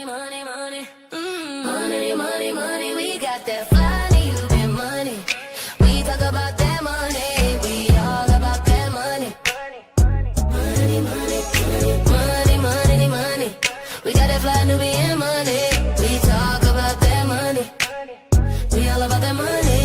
money, money. Money, money, money. We got that Fly Nubian money. We talk about that money. We all about that money. Money, money, money, money, money. We got that Fly Nubian money. We talk about that money. We all about that money.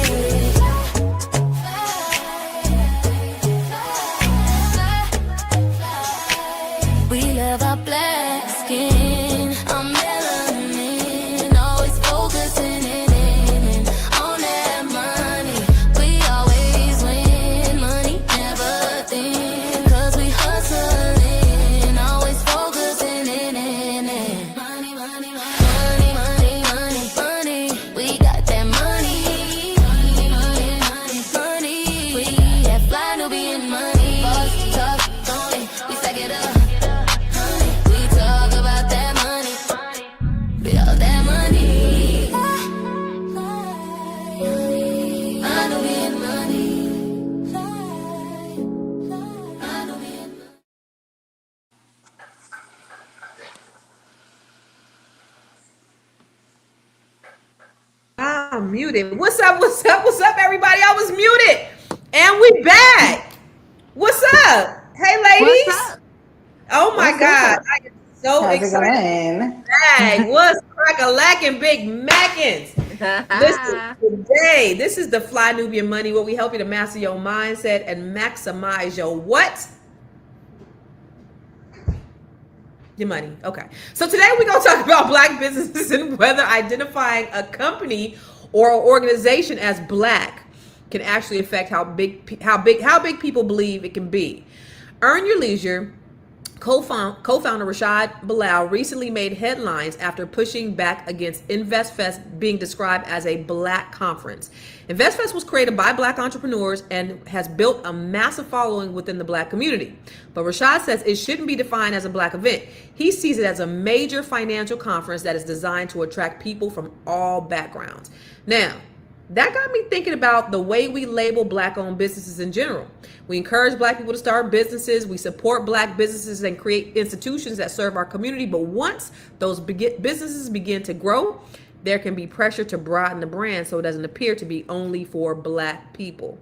We love our black skin, our melanin, always focusing in on that money. We always win, money never thin, 'cause we hustling, always focusing in money, money, money, money, money, money. We got that money, money, money, money, money. We have Fly Nubian money, boss talk, money, we stack it up. I'm muted. What's up? What's up? What's up, everybody? I was muted. And we back. What's up? Hey, ladies. What's up? Oh my What's God. up? I am so How's it excited. going? Back. What's crack-a-lackin' Big Mackins? Listen, today, this is the Fly Nubian Money, where we help you to master your mindset and maximize your what? Your money. Okay. So today we're going to talk about black businesses and whether identifying a company or an organization as black can actually affect how big people believe it can be. Earn Your Leisure co-founder Rashad Bilal recently made headlines after pushing back against InvestFest being described as a black conference. InvestFest was created by black entrepreneurs and has built a massive following within the black community. But Rashad says it shouldn't be defined as a black event. He sees it as a major financial conference that is designed to attract people from all backgrounds. Now, that got me thinking about the way we label black-owned businesses in general. We encourage black people to start businesses. We support black businesses and create institutions that serve our community. But once those businesses begin to grow, there can be pressure to broaden the brand so it doesn't appear to be only for black people.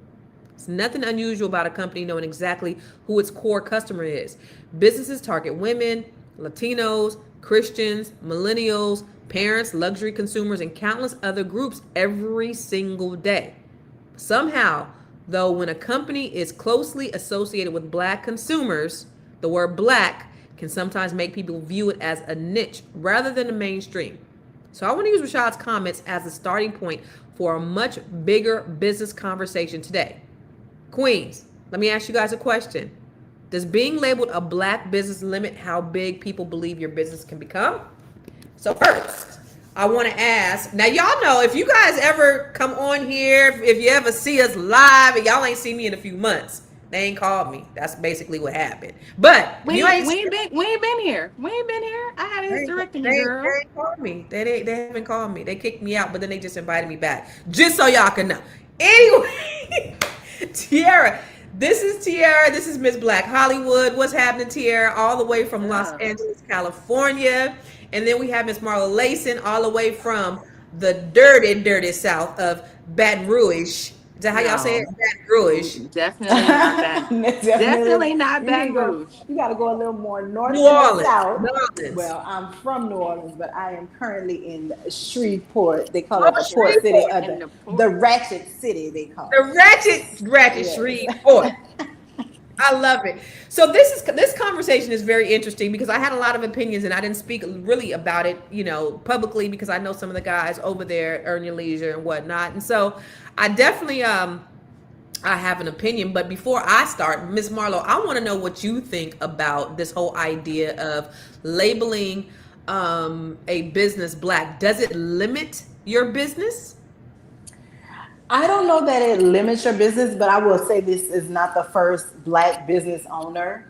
It's nothing unusual about a company knowing exactly who its core customer is. Businesses target women, Latinos, Christians, millennials, parents, luxury consumers, and countless other groups every single day. Somehow, though, when a company is closely associated with black consumers, the word black can sometimes make people view it as a niche rather than the mainstream. So I want to use Rashad's comments as a starting point for a much bigger business conversation today. Queens, let me ask you guys a question. Does being labeled a black business limit how big people believe your business can become? So first, I want to ask, now y'all know if you guys ever come on here, if you ever see us live, and y'all ain't seen me in a few months, they ain't called me. That's basically what happened. But we ain't been here. We ain't been here. I had a hysterectomy, girl. They ain't called me. They haven't called me. They kicked me out, but then they just invited me back. Just so y'all can know. Anyway, Tiara. This is Tiara. This is Miss Black Hollywood. What's happening, Tiara? All the way from Los Angeles, California. And then we have Miss Marla Layson all the way from the dirty South of Baton Rouge. Is that how y'all say it? Baton Rouge. Definitely not Baton. Definitely not Baton Rouge. You got to go a little more north New Orleans. south. New Orleans. Well, I'm from New Orleans, but I am currently in Shreveport. They call it the port city, the ratchet city. They call it the ratchet Shreveport. I love it. So this conversation is very interesting because I had a lot of opinions and I didn't speak really about it, publicly because I know some of the guys over there Earn Your Leisure and whatnot. And so I definitely I have an opinion. But before I start, Ms. Marlo, I want to know what you think about this whole idea of labeling a business black. Does it limit your business? I don't know that it limits your business, but I will say this is not the first black business owner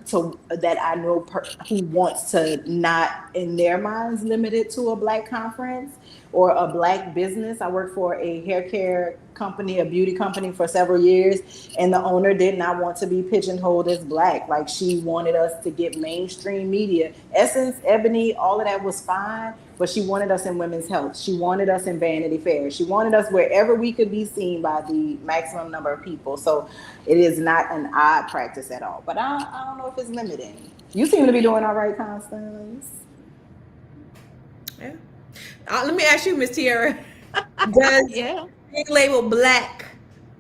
that I know who wants to not, in their minds, limit it to a black conference or a black business. I work for a hair care company, a beauty company for several years, and the owner did not want to be pigeonholed as black. Like, she wanted us to get mainstream media. Essence, Ebony, all of that was fine, but she wanted us in Women's Health. She wanted us in Vanity Fair. She wanted us wherever we could be seen by the maximum number of people. So it is not an odd practice at all. But I don't know if it's limiting. You seem to be doing all right, Constance. Yeah. Let me ask you, Miss Tiara, does Yeah. being labeled black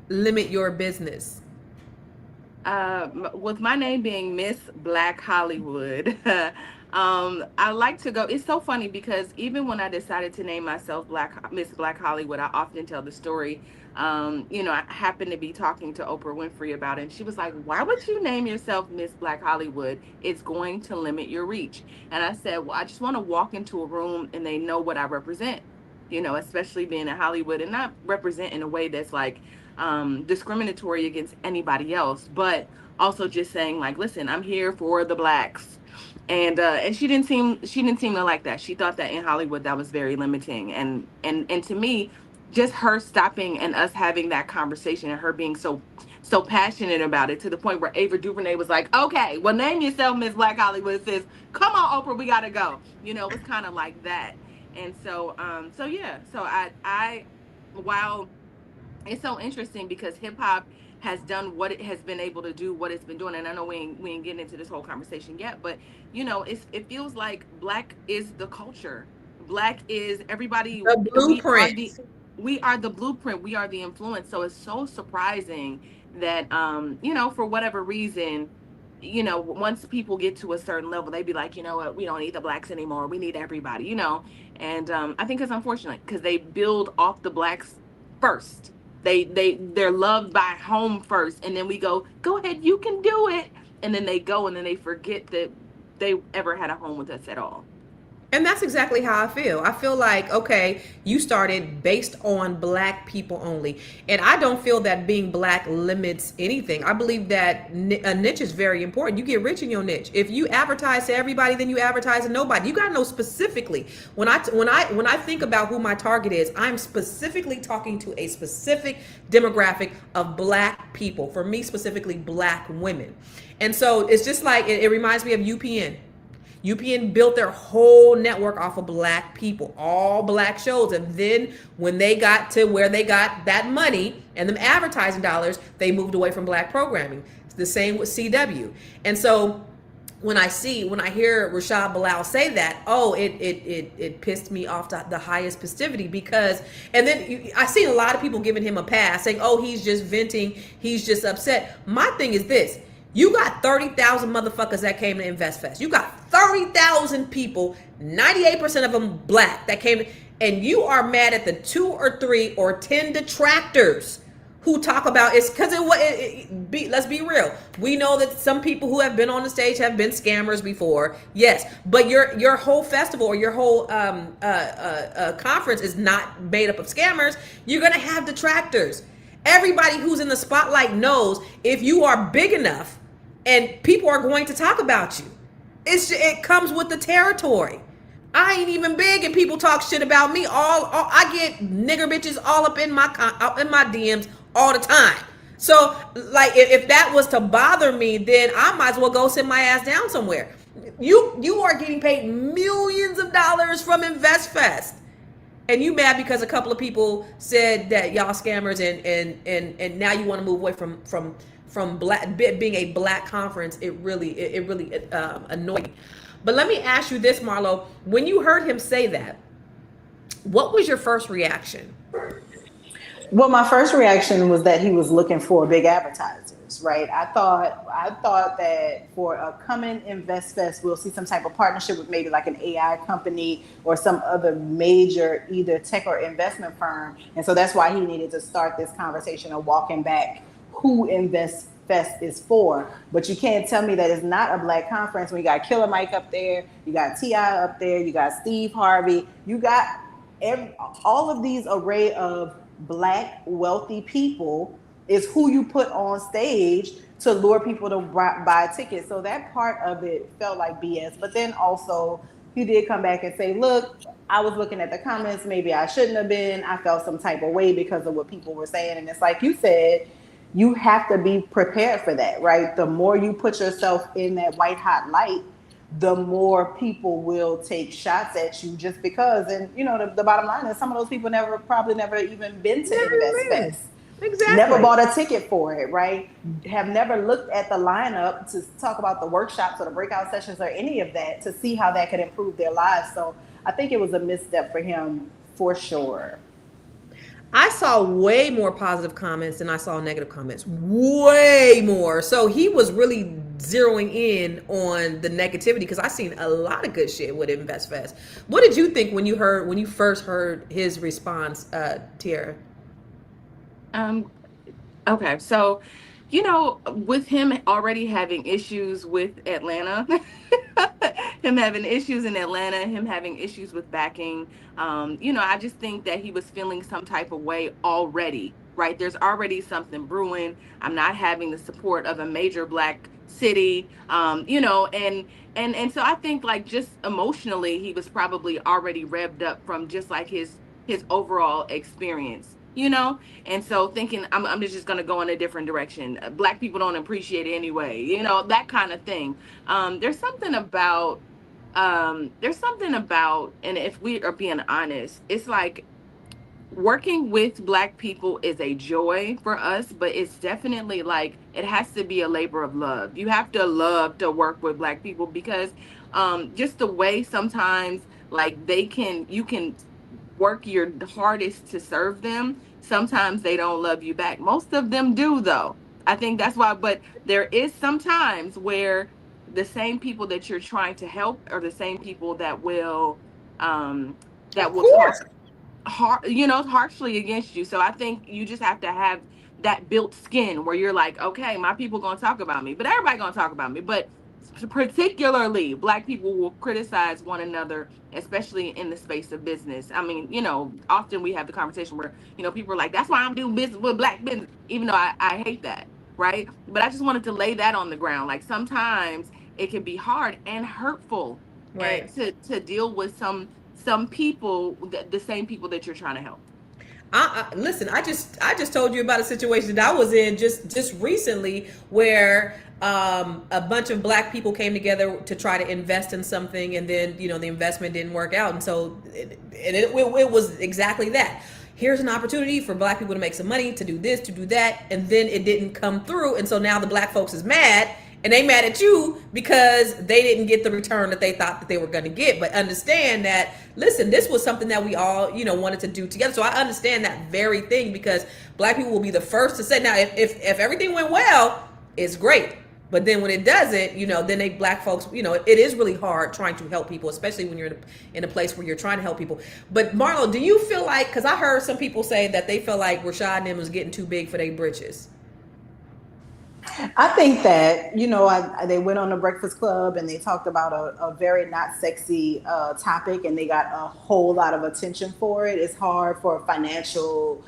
limit your business? With my name being Miss Black Hollywood, I like to go. It's so funny because even when I decided to name myself Miss Black Hollywood, I often tell the story. I happened to be talking to Oprah Winfrey about it, and she was like, "Why would you name yourself Miss Black Hollywood? It's going to limit your reach." And I said, "Well, I just want to walk into a room and they know what I represent. Especially being in Hollywood, and not represent in a way that's like discriminatory against anybody else, but also just saying like, listen, I'm here for the blacks." And she didn't seem to like that. She thought that in Hollywood that was very limiting, and to me, just her stopping and us having that conversation, and her being so passionate about it, to the point where Ava DuVernay was like, "Okay, well, name yourself Miss Black Hollywood, sis. Come on, Oprah, we gotta go." It was kind of like that. And so yeah, so I while it's so interesting because hip hop has done what it has been able to do, what it's been doing. And I know we ain't getting into this whole conversation yet, but it feels like black is the culture. Black is everybody. The blueprint. We are the blueprint. We are the influence. So it's so surprising that for whatever reason, once people get to a certain level, they be like, you know what, we don't need the blacks anymore. We need everybody. And I think it's unfortunate because they build off the blacks first. They're loved by home first, and then we go ahead, you can do it, and then they go and then they forget that they ever had a home with us at all. And that's exactly how I feel. I feel like, okay, you started based on black people only. And I don't feel that being black limits anything. I believe that a niche is very important. You get rich in your niche. If you advertise to everybody, then you advertise to nobody. You got to know specifically. When I think about who my target is, I'm specifically talking to a specific demographic of black people. For me, specifically black women. And so it's just like, it reminds me of UPN. UPN built their whole network off of black people, all black shows. And then when they got to where they got that money and them advertising dollars, they moved away from black programming. It's the same with CW. And so when I hear Rashad Bilal say that, it pissed me off to the highest festivity, because, and then I seen a lot of people giving him a pass saying, oh, he's just venting, he's just upset. My thing is this. You got 30,000 motherfuckers that came to InvestFest. You got 30,000 people, 98% of them black, that came, and you are mad at the 2 or 3 or 10 detractors who talk about it's because let's be real. We know that some people who have been on the stage have been scammers before. Yes, but your whole festival or your whole conference is not made up of scammers. You're gonna have detractors. Everybody who's in the spotlight knows if you are big enough, and people are going to talk about you. It comes with the territory. I ain't even big and people talk shit about me. I get nigger bitches all up in my DMs all the time. So like if that was to bother me, then I might as well go sit my ass down somewhere. You are getting paid millions of dollars from InvestFest. And you mad because a couple of people said that y'all scammers, and now you want to move away from black being a black conference. It really annoyed me. But let me ask you this, Marlo. When you heard him say that, what was your first reaction? Well, my first reaction was that he was looking for big advertisers, right? I thought that for a coming InvestFest, we'll see some type of partnership with maybe like an AI company or some other major either tech or investment firm. And so that's why he needed to start this conversation of walking back who InvestFest is for. But you can't tell me that it's not a black conference when you got Killer Mike up there, you got T.I. up there, you got Steve Harvey, you got all of these array of black wealthy people is who you put on stage to lure people to buy tickets. So that part of it felt like BS. But then also he did come back and say, look, I was looking at the comments, maybe I shouldn't have been. I felt some type of way because of what people were saying. And it's like you said, you have to be prepared for that, right? The more you put yourself in that white hot light, the more people will take shots at you just because. And you know, the bottom line is some of those people probably never even been to Invest Never been. Fest, never Exactly. bought a ticket for it, right? Have never looked at the lineup to talk about the workshops or the breakout sessions or any of that to see how that could improve their lives. So I think it was a misstep for him for sure. I saw way more positive comments than I saw negative comments. Way more. So he was really zeroing in on the negativity because I seen a lot of good shit with Invest Fest. What did you think when you first heard his response, Tiara? Um, okay, so with him already having issues with Atlanta, him having issues in Atlanta, him having issues with backing, I just think that he was feeling some type of way already, right? There's already something brewing. I'm not having the support of a major black city, and so I think like just emotionally, he was probably already revved up from just like his overall experience. And so thinking I'm just going to go in a different direction. Black people don't appreciate it anyway, that kind of thing. There's something about, and if we are being honest, it's like working with black people is a joy for us, but it's definitely like it has to be a labor of love. You have to love to work with black people because just the way sometimes like you can work your hardest to serve them, sometimes they don't love you back. Most of them do though. I think that's why, but there is sometimes where the same people that you're trying to help are the same people um Of that will talk course. harshly against you. So I think you just have to have that built skin where you're like, okay, my people gonna talk about me, but everybody gonna talk about me. But particularly black people will criticize one another, especially in the space of business. I mean, often we have the conversation where, people are like, that's why I'm doing business with black business, even though I hate that. Right. But I just wanted to lay that on the ground. Like sometimes it can be hard and hurtful and Right. to deal with some people, the same people that you're trying to help. Listen. I just told you about a situation that I was in just recently where a bunch of black people came together to try to invest in something, and then the investment didn't work out, and so it was exactly that. Here's an opportunity for black people to make some money, to do this, to do that, and then it didn't come through, and so now the black folks is mad, and they mad at you because they didn't get the return that they thought that they were going to get. But understand that, listen, this was something that we all wanted to do together. So I understand that very thing, because black people will be the first to say, now if everything went well, it's great. But then when it doesn't, then they black folks, it is really hard trying to help people, especially when you're in a place where you're trying to help people. But Marlo, do you feel like, because I heard some people say that they feel like Rashad and them was getting too big for their britches. I think that, they went on the Breakfast Club and they talked about a very not sexy topic, and they got a whole lot of attention for it. It's hard for financial,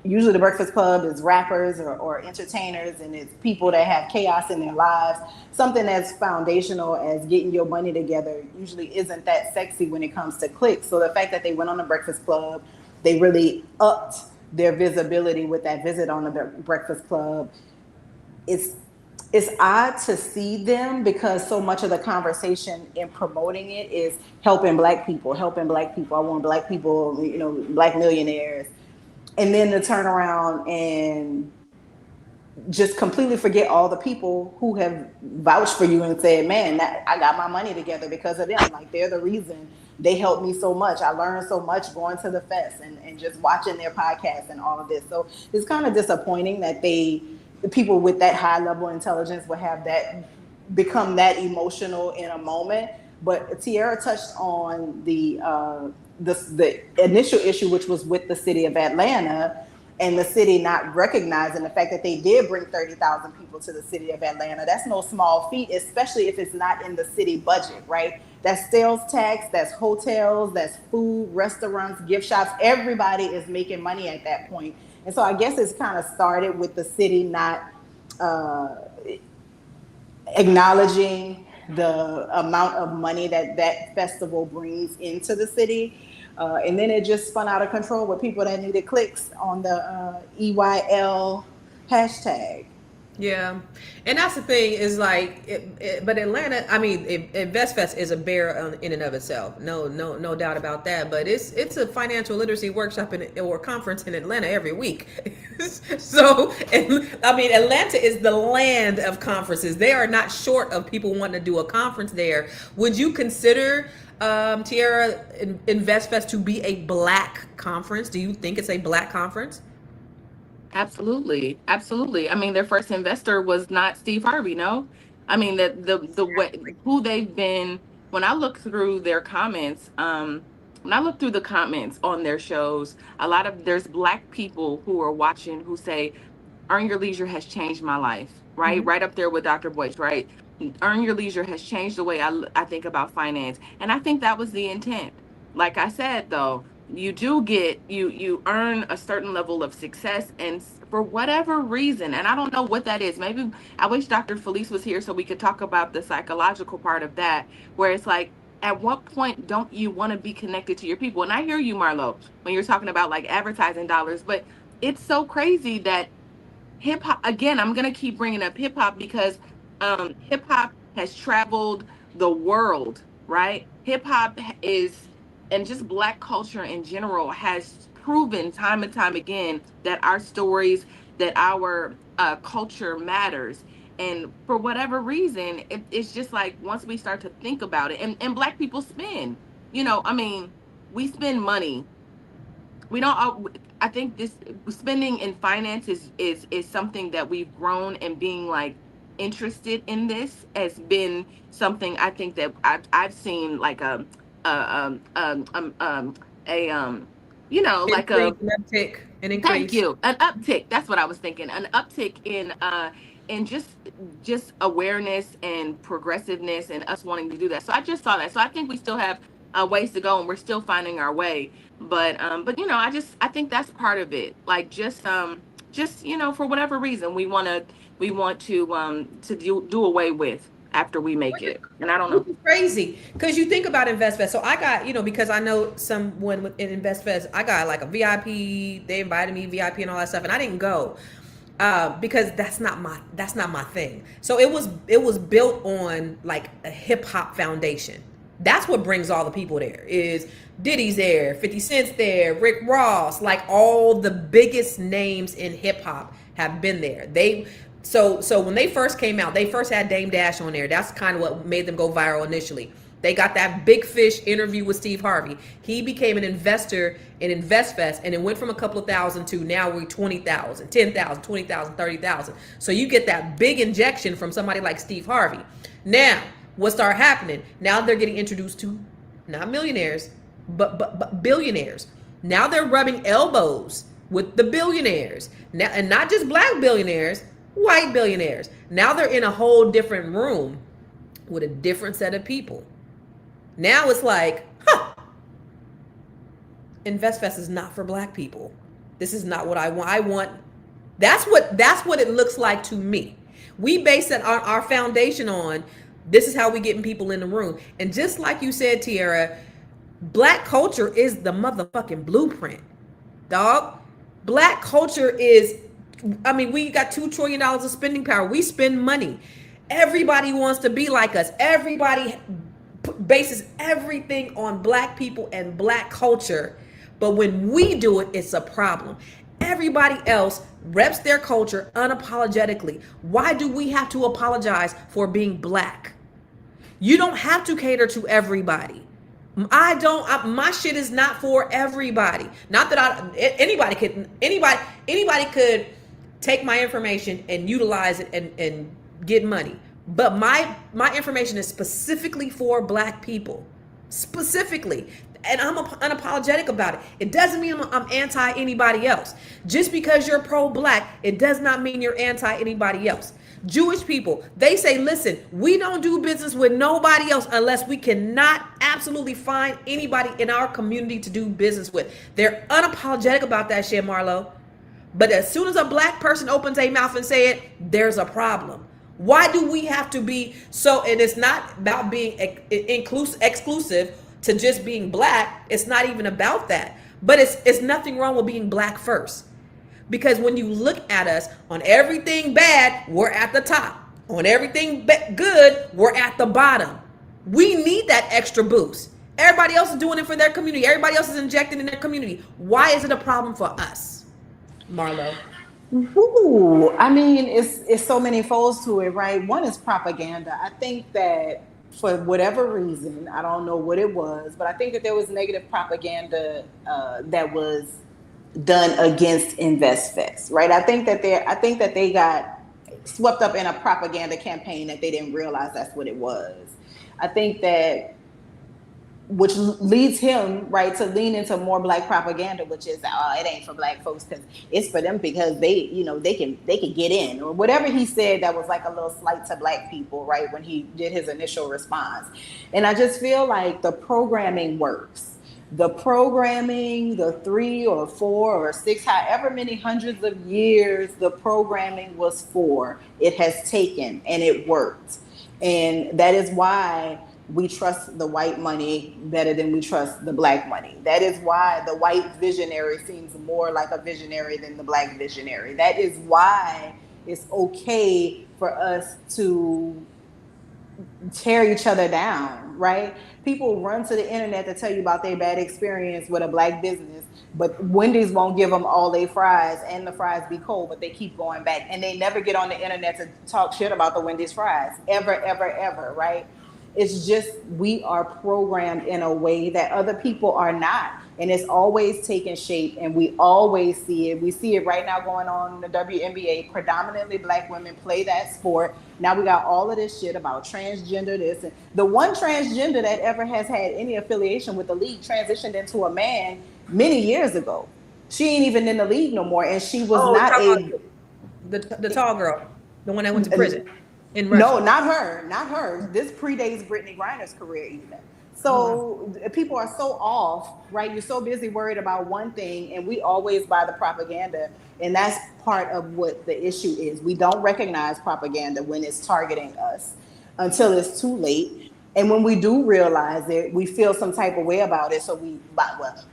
usually the Breakfast Club is rappers or entertainers, and it's people that have chaos in their lives. Something as foundational as getting your money together usually isn't that sexy when it comes to clicks. So the fact that they went on the Breakfast Club, they really upped their visibility with that visit on the Breakfast Club. It's it's odd to see them because so much of the conversation in promoting it is helping black people, helping black people. I want black people, black millionaires. And then to turn around and just completely forget all the people who have vouched for you and said, man, I got my money together because of them. Like, they're the reason. They helped me so much. I learned so much going to the fest and just watching their podcast and all of this. So it's kind of disappointing that the people with that high level intelligence will have that, become that emotional in a moment. But Tierra touched on the initial issue, which was with the city of Atlanta, and the city not recognizing the fact that they did bring 30,000 people to the city of Atlanta. That's no small feat, especially if it's not in the city budget, right? That's sales tax, that's hotels, that's food, restaurants, gift shops. Everybody is making money at that point. And so I guess it's kind of started with the city not acknowledging the amount of money that that festival brings into the city. And then it just spun out of control with people that needed clicks on the EYL hashtag. Yeah, and that's the thing is like, but Atlanta. I mean, InvestFest is a bear in and of itself. No doubt about that. But it's a financial literacy workshop or conference in Atlanta every week. So, and, I mean, Atlanta is the land of conferences. They are not short of people wanting to do a conference there. Would you consider Tierra InvestFest to be a black conference? Do you think it's a black conference? Absolutely, absolutely. I mean, their first investor was not Steve Harvey, no. I mean, the way who they've been. When I look through their comments, when I look through the comments on their shows, a lot of there's black people who are watching who say, "Earn Your Leisure has changed my life." Right, Mm-hmm. right up there with Dr. Boyce. Right, Earn Your Leisure has changed the way I think about finance, and I think that was the intent. Like I said, though, you do get you earn a certain level of success, and for whatever reason, and I don't know what that is. Maybe I wish Dr. Felice was here so we could talk about the psychological part of that, where it's like, at what point don't you want to be connected to your people? And I hear you, Marlo, when you're talking about like advertising dollars, but it's so crazy that hip hop, again, I'm going to keep bringing up hip hop because hip hop has traveled the world, right? Hip hop is, and just black culture in general has proven time and time again that our stories, that our culture matters. And for whatever reason, it's just like once we start to think about it, and black people spend, I mean, we spend money. We don't I think this spending in finance is something that we've grown, and being like interested in this has been something I think that I've seen like a a like Increase, an uptick, an thank increase. you. An uptick. That's what I was thinking. An uptick in just awareness and progressiveness and us wanting to do that. So I just saw that. So I think we still have ways to go, and we're still finding our way. But I think that's part of it. Like just for whatever reason we want to do away with after we make it. And I don't Which know. is crazy because you think about InvestFest. So I got, because I know someone in InvestFest, I got like a VIP. They invited me VIP and all that stuff, and I didn't go because that's not my thing. So it was built on like a hip hop foundation. That's what brings all the people there. Is Diddy's there, 50 Cent's there, Rick Ross, like all the biggest names in hip hop have been there. So when they first came out, they first had Dame Dash on there. That's kind of what made them go viral initially. They got that Big Fish interview with Steve Harvey. He became an investor in InvestFest, and it went from a couple of thousand to now we're 20,000, 10,000, 20,000, 30,000. So you get that big injection from somebody like Steve Harvey. Now, what started happening? Now they're getting introduced to not millionaires, but billionaires. Now they're rubbing elbows with the billionaires. Now, and not just black billionaires, white billionaires. Now they're in a whole different room with a different set of people. Now it's like, InvestFest is not for black people. This is not what I want. That's what it looks like to me. We base it on our foundation on this is how we getting people in the room. And just like you said, Tierra, black culture is the motherfucking blueprint. Dog. Black culture is, I mean, we got $2 trillion of spending power. We spend money. Everybody wants to be like us. Everybody bases everything on black people and black culture. But when we do it, it's a problem. Everybody else reps their culture unapologetically. Why do we have to apologize for being black? You don't have to cater to everybody. My shit is not for everybody. Not that anybody could take my information and utilize it and get money. But my information is specifically for black people. Specifically. And I'm unapologetic about it. It doesn't mean I'm anti anybody else. Just because you're pro-black, it does not mean you're anti anybody else. Jewish people, they say, listen, we don't do business with nobody else unless we cannot absolutely find anybody in our community to do business with. They're unapologetic about that shit, Marlo. But as soon as a black person opens their mouth and say it, there's a problem. Why do we have to be so? And it's not about being inclusive, exclusive to just being black. It's not even about that. But it's nothing wrong with being black first. Because when you look at us, on everything bad, we're at the top. On everything good, we're at the bottom. We need that extra boost. Everybody else is doing it for their community. Everybody else is injecting in their community. Why is it a problem for us, Marlo? Ooh, I mean, it's so many folds to it, right? One is propaganda. I think that for whatever reason, I don't know what it was, but I think that there was negative propaganda that was done against InvestFest, right? I think that they got swept up in a propaganda campaign that they didn't realize that's what it was. I think that, which leads him, right, to lean into more black propaganda, which is, oh, it ain't for black folks because it's for them because they, you know, they can get in, or whatever he said that was like a little slight to black people, right, when he did his initial response. And I just feel like the programming works. The programming, the 3 or 4 or 6, however many hundreds of years the programming was for, it has taken and it worked. And that is why we trust the white money better than we trust the black money. That is why the white visionary seems more like a visionary than the black visionary. That is why it's okay for us to tear each other down, right? People run to the internet to tell you about their bad experience with a black business, but Wendy's won't give them all their fries and the fries be cold, but they keep going back. And they never get on the internet to talk shit about the Wendy's fries, ever, ever, ever, right? It's just we are programmed in a way that other people are not. And it's always taking shape, and we always see it. We see it right now going on in the WNBA. Predominantly black women play that sport. Now we got all of this shit about transgender this. And the one transgender that ever has had any affiliation with the league transitioned into a man many years ago. She ain't even in the league no more, and she was not a... The tall girl, the one that went to prison in Russia. No, not her, not her. This predates Brittany Griner's career even. So people are so off, right? You're so busy worried about one thing, and we always buy the propaganda. And that's part of what the issue is. We don't recognize propaganda when it's targeting us until it's too late. And when we do realize it, we feel some type of way about it. So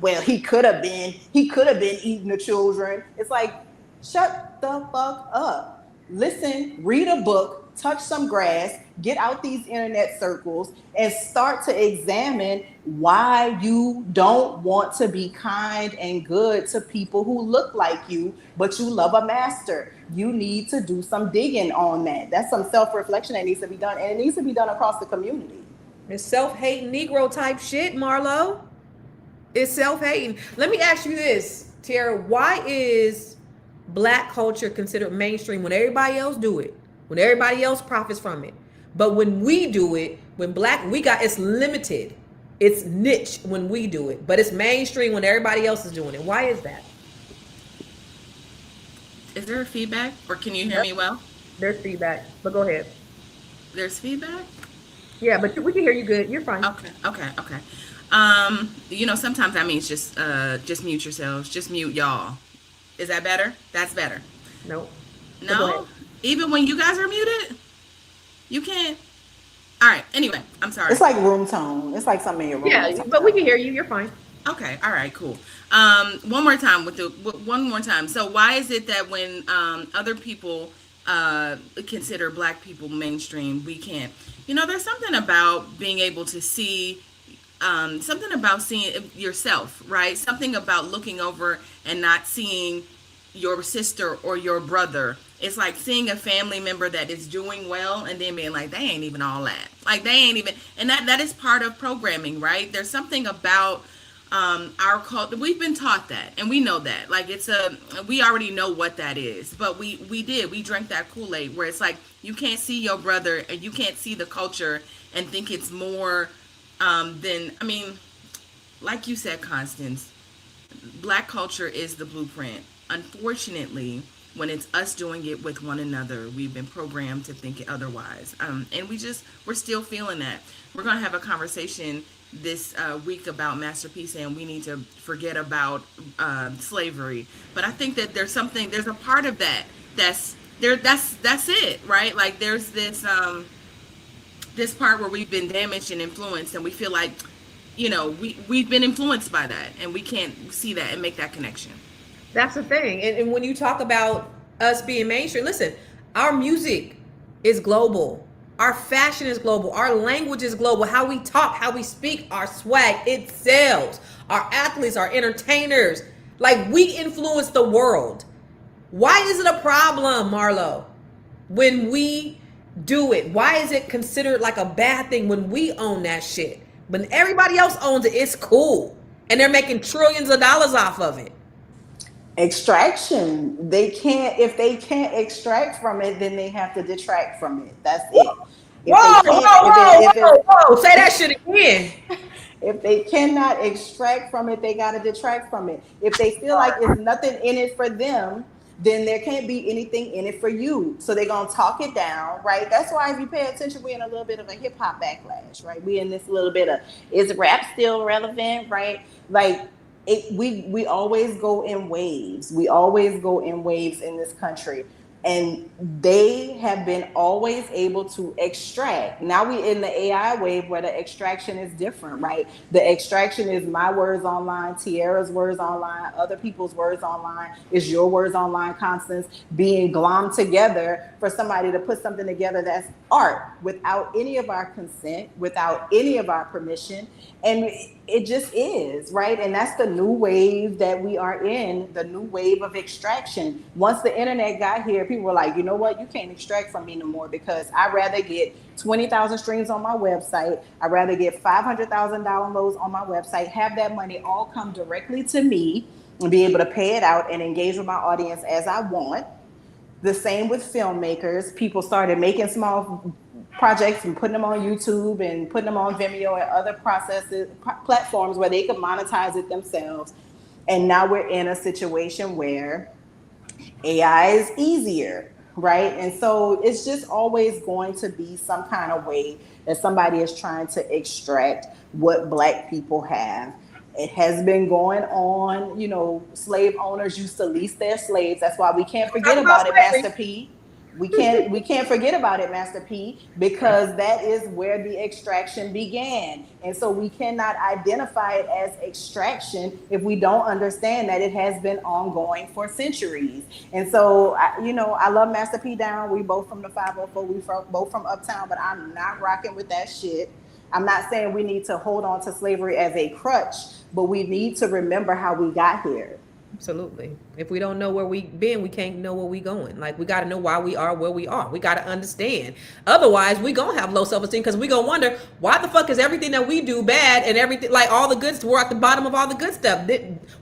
well, he could have been eating the children. It's like, shut the fuck up. Listen, read a book, touch some grass, get out these internet circles, and start to examine why you don't want to be kind and good to people who look like you, but you love a master. You need to do some digging on that. That's some self-reflection that needs to be done, and it needs to be done across the community. It's self-hating Negro type shit, Marlo. It's self-hating. Let me ask you this, Tara. Why is black culture considered mainstream when everybody else do it? When everybody else profits from it? But when we do it, it's limited. It's niche when we do it. But it's mainstream when everybody else is doing it. Why is that? Is there a feedback, or can you hear me well? There's feedback, but go ahead. There's feedback? Yeah, but we can hear you good. You're fine. Okay. Sometimes that means just mute yourselves. Just mute y'all. Is that better? That's better. No. No? Even when you guys are muted? You can't? All right. Anyway, I'm sorry. It's like room tone. It's like something in your room. Yeah, but we can hear you. You're fine. Okay. All right. Cool. One more time. So why is it that when other people consider black people mainstream, we can't? There's something about being able to see, something about seeing yourself, right? Something about looking over and not seeing your sister or your brother. It's like seeing a family member that is doing well and then being like, they ain't even all that. Like they ain't even, and that is part of programming, right? There's something about our culture. We've been taught that, and we know that. Like we already know what that is. But we drank that Kool-Aid where it's like you can't see your brother and you can't see the culture and think it's more than, like you said, Constance, black culture is the blueprint. Unfortunately, when it's us doing it with one another, we've been programmed to think it otherwise. And we're still feeling that. We're going to have a conversation this week about Masterpiece, and we need to forget about slavery. But I think that there's a part of that that's that's it, right? Like there's this part where we've been damaged and influenced, and we feel like, we've been influenced by that, and we can't see that and make that connection. That's the thing. And when you talk about us being mainstream, listen, our music is global. Our fashion is global. Our language is global. How we talk, how we speak, our swag, it sells. Our athletes, our entertainers, like we influence the world. Why is it a problem, Marlo, when we do it? Why is it considered like a bad thing when we own that shit? When everybody else owns it, it's cool. And they're making trillions of dollars off of it. Extraction. They can't, if they can't extract from it, then they have to detract from it. That's it. If Whoa, they can't, whoa. Say that shit again. if they cannot extract from it, they got to detract from it. If they feel like it's nothing in it for them, then there can't be anything in it for you. So they're going to talk it down, right? That's why if you pay attention, we're in a little bit of a hip hop backlash, right? We're in this little bit of, is rap still relevant, right? Like, we always go in waves. We always go in waves in this country. And they have been always able to extract. Now we in the AI wave where the extraction is different, right? The extraction is my words online, Tiara's words online, other people's words online, is your words online, Constance, being glommed together for somebody to put something together that's art without any of our consent, without any of our permission. And it just is, right? And that's the new wave that we are in, the new wave of extraction. Once the internet got here, people were like, you know what? You can't extract from me no more, because I'd rather get 20,000 streams on my website. I'd rather get 500,000 downloads on my website, have that money all come directly to me and be able to pay it out and engage with my audience as I want. The same with filmmakers. People started making small projects and putting them on YouTube and putting them on Vimeo and other platforms where they could monetize it themselves. And now we're in a situation where AI is easier, right? And so it's just always going to be some kind of way that somebody is trying to extract what Black people have. It has been going on, slave owners used to lease their slaves. That's why we can't forget about it, Master P. We can't forget about it, Master P, because that is where the extraction began. And so we cannot identify it as extraction if we don't understand that it has been ongoing for centuries. And so, I love Master P down. We both from the 504. We both from Uptown, but I'm not rocking with that shit. I'm not saying we need to hold on to slavery as a crutch, but we need to remember how we got here. Absolutely. If we don't know where we've been, we can't know where we going. Like, we got to know why we are where we are. We got to understand. Otherwise, we going to have low self-esteem, because we going to wonder, why the fuck is everything that we do bad, and everything, like all the good, we're at the bottom of all the good stuff.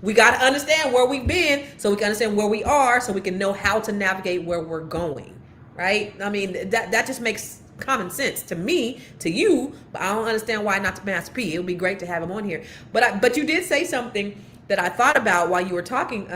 We got to understand where we've been so we can understand where we are, so we can know how to navigate where we're going. Right? I mean, that just makes common sense to me, to you, but I don't understand why not to Master P. It would be great to have him on here. But you did say something that I thought about while you were talking,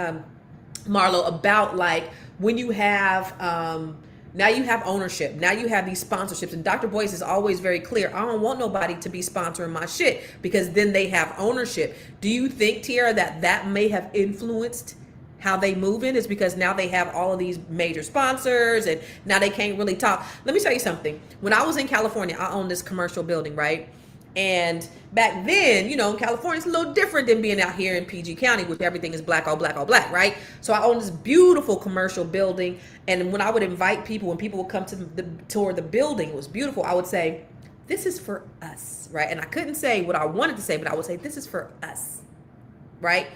Marlo, about like when you have now you have ownership, now you have these sponsorships, and Dr. Boyce is always very clear. I don't want nobody to be sponsoring my shit, because then they have ownership. Do you think, Tiara, that may have influenced how they move in? Is because now they have all of these major sponsors, and now they can't really talk. Let me tell you something. When I was in California, I owned this commercial building, right? And back then, California is a little different than being out here in PG County, which everything is black, all black, all black, right? So I owned this beautiful commercial building. And when I would invite people, when people would come to the tour of the building, it was beautiful, I would say, this is for us, right? And I couldn't say what I wanted to say, but I would say, this is for us, right?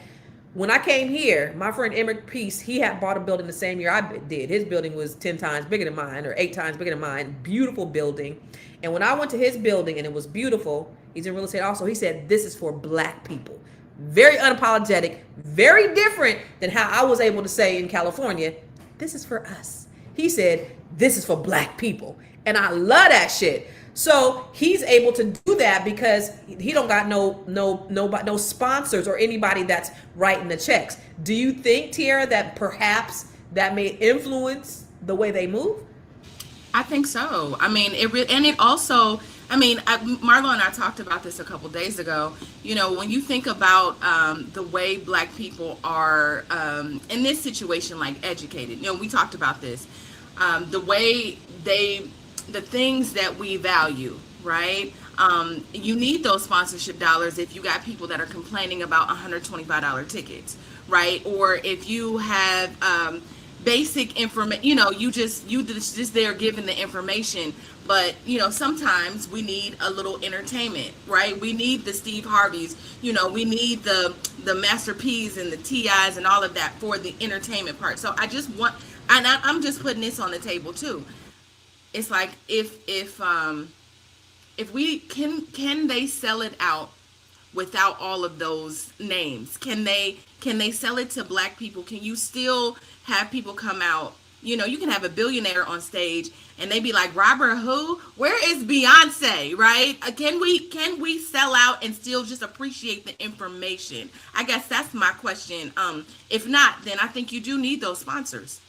When I came here, my friend Emmett Peace, he had bought a building the same year I did. His building was 10 times bigger than mine, or 8 times bigger than mine. Beautiful building. And when I went to his building and it was beautiful, he's in real estate also, he said, this is for Black people. Very unapologetic, very different than how I was able to say in California, this is for us. He said, this is for Black people. And I love that shit. So he's able to do that because he don't got no sponsors or anybody that's writing the checks. Do you think, Tiara, that perhaps that may influence the way they move? I think so. I mean, it also, Marlo and I talked about this a couple days ago. When you think about the way Black people are in this situation, like educated, we talked about this. the way the things that we value, right? You need those sponsorship dollars if you got people that are complaining about $125 tickets, right? Or if you have basic information, you just there giving the information. But sometimes we need a little entertainment, right? We need the Steve Harveys, we need the Master P's and the TIs and all of that for the entertainment part. So I just want, and I'm just putting this on the table too. It's like if we can they sell it out without all of those names? Can they sell it to black people? Can you still have people come out? You can have a billionaire on stage and they be like, Robert who? Where is Beyonce? Right? Can we sell out and still just appreciate the information? I guess that's my question. If not, then I think you do need those sponsors.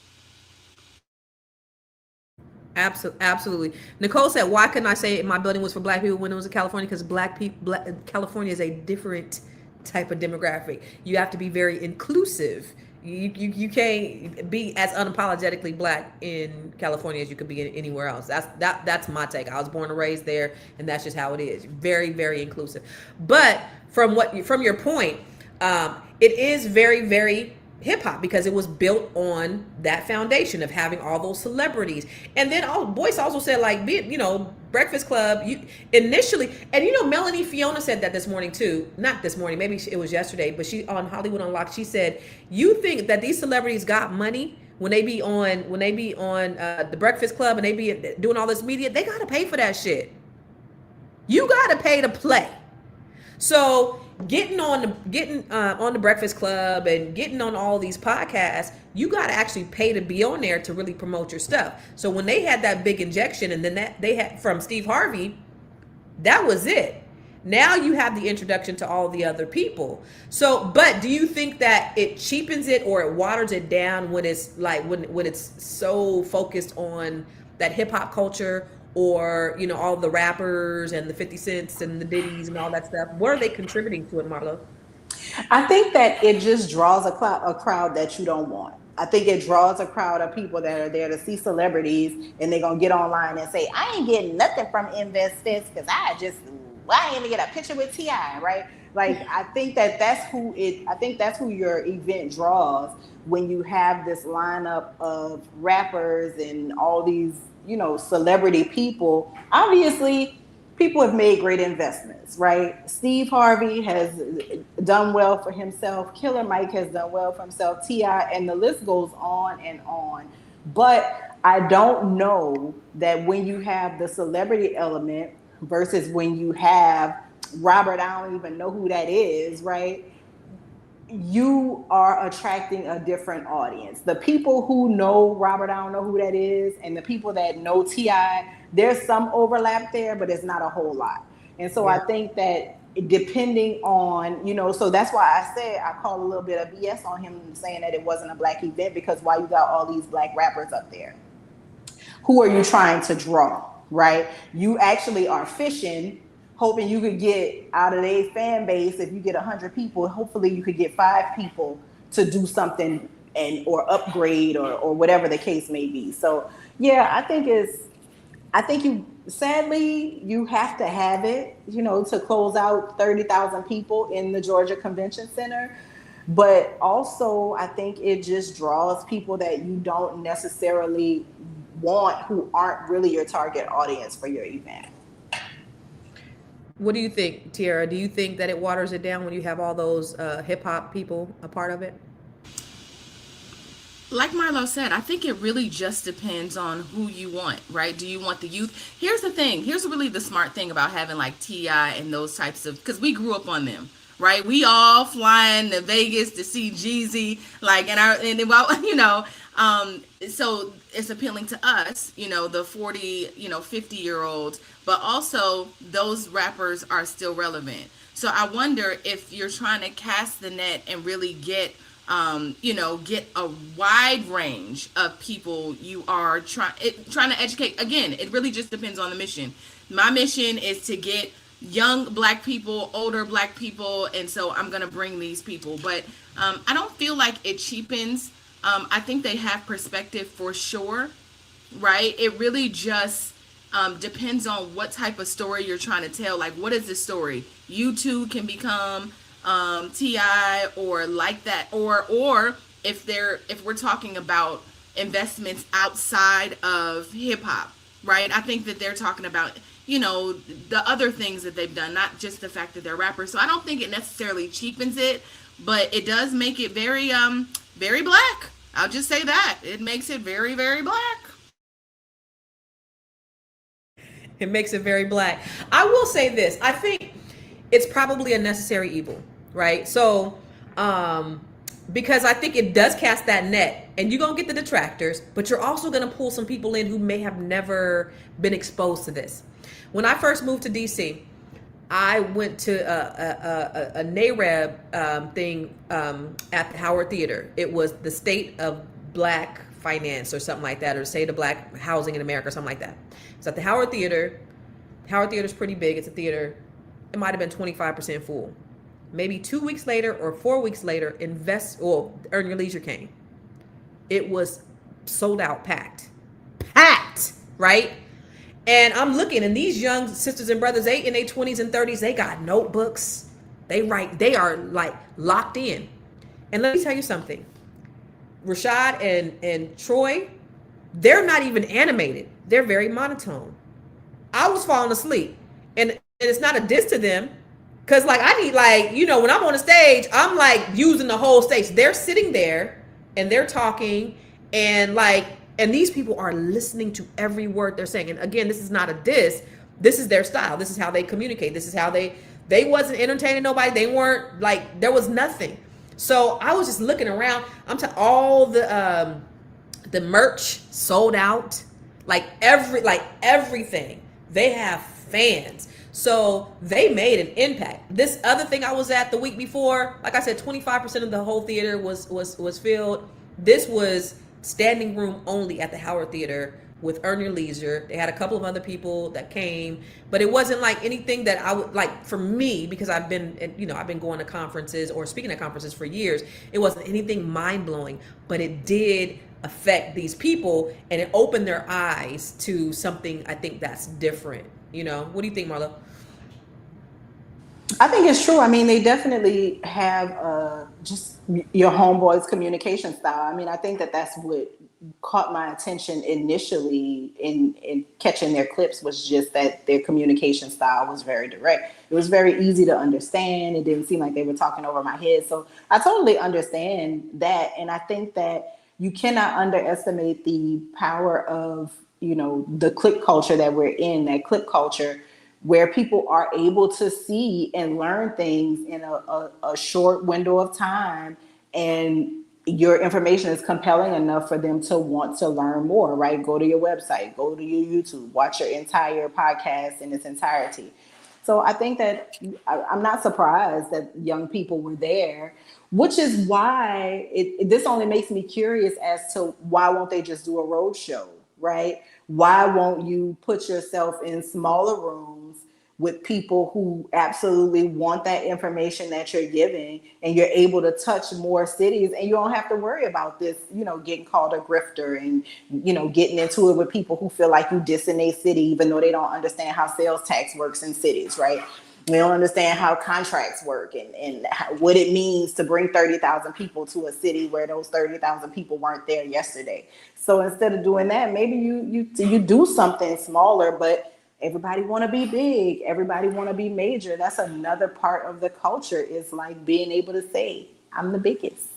Absolutely. Nicole said, "Why couldn't I say my building was for black people when it was in California? Because California is a different type of demographic. You have to be very inclusive. You can't be as unapologetically black in California as you could be anywhere else. That's my take. I was born and raised there, and that's just how it is. Very, very inclusive. But from your point, it is very, very hip hop because it was built on that foundation of having all those celebrities. And then Boyce also said, like, Breakfast Club, initially, and Melanie Fiona said that this morning too. Not this morning, maybe it was yesterday, but she on Hollywood Unlocked, she said, you think that these celebrities got money when they be on the Breakfast Club and they be doing all this media? They gotta pay for that shit. You gotta pay to play. So getting on the Breakfast Club and getting on all these podcasts, you got to actually pay to be on there to really promote your stuff. So when they had that big injection, and then that they had from Steve Harvey, that was it. Now you have the introduction to all the other people. So, but do you think that it cheapens it or it waters it down when it's like when it's so focused on that hip hop culture? Or, all the rappers and the 50 Cents and the Diddies and all that stuff? What are they contributing to it, Marlo? I think that it just draws a crowd that you don't want. I think it draws a crowd of people that are there to see celebrities, and they're going to get online and say, I ain't getting nothing from InvestFest because I ain't even get a picture with T.I., right? Like, I think that's who your event draws when you have this lineup of rappers and all these celebrity people. Obviously, people have made great investments, right? Steve Harvey has done well for himself. Killer Mike has done well for himself. T.I., and the list goes on and on. But I don't know that when you have the celebrity element versus when you have Robert, I don't even know who that is, right? You are attracting a different audience. The people who know Robert, I don't know who that is, and the people that know T.I., there's some overlap there, but it's not a whole lot. And so I think that depending on, so that's why I said I call a little bit of BS on him saying that it wasn't a black event, because why you got all these black rappers up there? Who are you trying to draw, right? You actually are fishing, hoping you could get out of a fan base. If you get 100 people, hopefully you could get 5 people to do something or upgrade or whatever the case may be. So yeah, I think sadly you have to have it, to close out 30,000 people in the Georgia Convention Center. But also I think it just draws people that you don't necessarily want, who aren't really your target audience for your event. What do you think, Tiara? Do you think that it waters it down when you have all those hip hop people a part of it? Like Marlo said, I think it really just depends on who you want, right? Do you want the youth? Here's the thing. Here's really the smart thing about having like T.I. and those types of, because we grew up on them, right? We all flying to Vegas to see Jeezy, like, so it's appealing to us, the 40, 50-year-olds, but also those rappers are still relevant. So I wonder if you're trying to cast the net and really get a wide range of people. You are trying to educate. Again, it really just depends on the mission. My mission is to get young black people, older black people, and so I'm going to bring these people. But I don't feel like it cheapens. I think they have perspective for sure. right? It really just depends on what type of story you're trying to tell. Like, what is the story? You too can become Ti or like that, or if we're talking about investments outside of hip hop, right? I think that they're talking about, you know, the other things that they've done, not just the fact that they're rappers. So I don't think it necessarily cheapens it, but it does make it very very black. I'll just say that. It makes it very, very black. It makes it very black. I will say this. I think it's probably a necessary evil, right? So, because I think it does cast that net, and you're going to get the detractors, but you're also going to pull some people in who may have never been exposed to this. When I first moved to DC, I went to a NAREB thing at the Howard Theater. It was the State of Black Finance or something like that, or State of Black Housing in America or something like that. It's at the Howard Theater. Howard Theater's pretty big. It's a theater. It might have been 25% full. Maybe 2 weeks later or 4 weeks later, Earn Your Leisure came. It was sold out, packed, right? And I'm looking, and these young sisters and brothers, they in their 20s and 30s, they got notebooks. They are like locked in. And let me tell you something. Rashad and Troy, they're not even animated. They're very monotone. I was falling asleep. And it's not a diss to them. Cause like I need, like, you know, when I'm on the stage, I'm like using the whole stage. They're sitting there and they're talking, and these people are listening to every word they're saying. And again, this is not a diss. This is their style. This is how they communicate. This is how they wasn't entertaining nobody. They weren't, like, there was nothing. So I was just looking around. I'm to all the merch sold out, like everything. They have fans. So they made an impact. This other thing I was at the week before, like I said, 25% of the whole theater was filled. This was standing room only at the Howard Theater with Earn Your Leisure. They had a couple of other people that came, but it wasn't like anything that I would like for me, because I've been going to conferences or speaking at conferences for years. It wasn't anything mind blowing, but it did affect these people, and it opened their eyes to something I think that's different. You know, what do you think, Marlo? I think it's true. I mean, they definitely have just your homeboy's communication style. I mean, I think that's what caught my attention initially in catching their clips, was just that their communication style was very direct. It was very easy to understand. It didn't seem like they were talking over my head. So I totally understand that. And I think that you cannot underestimate the power of, you know, the click culture that we're in, that click culture where people are able to see and learn things in a short window of time, and your information is compelling enough for them to want to learn more, right? Go to your website, go to your YouTube, watch your entire podcast in its entirety. So I think that I'm not surprised that young people were there, which is why this only makes me curious as to why won't they just do a road show, right? Why won't you put yourself in smaller rooms with people who absolutely want that information that you're giving, and you're able to touch more cities, and you don't have to worry about this, you know, getting called a grifter and, you know, getting into it with people who feel like you dissing a city, even though they don't understand how sales tax works in cities, right? We don't understand how contracts work and what it means to bring 30,000 people to a city where those 30,000 people weren't there yesterday. So instead of doing that, maybe you do something smaller, but everybody want to be big. Everybody want to be major. That's another part of the culture, is like being able to say, I'm the biggest.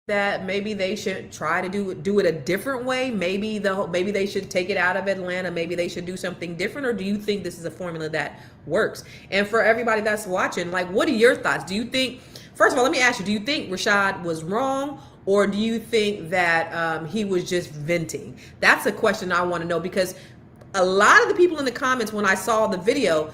That maybe they should try to do it a different way. Maybe they should take it out of Atlanta. Maybe they should do something different. Or do you think this is a formula that works? And for everybody that's watching, like, what are your thoughts? Do you think, first of all, let me ask you, do you think Rashad was wrong? Or do you think that he was just venting? That's a question I want to know, because a lot of the people in the comments, when I saw the video,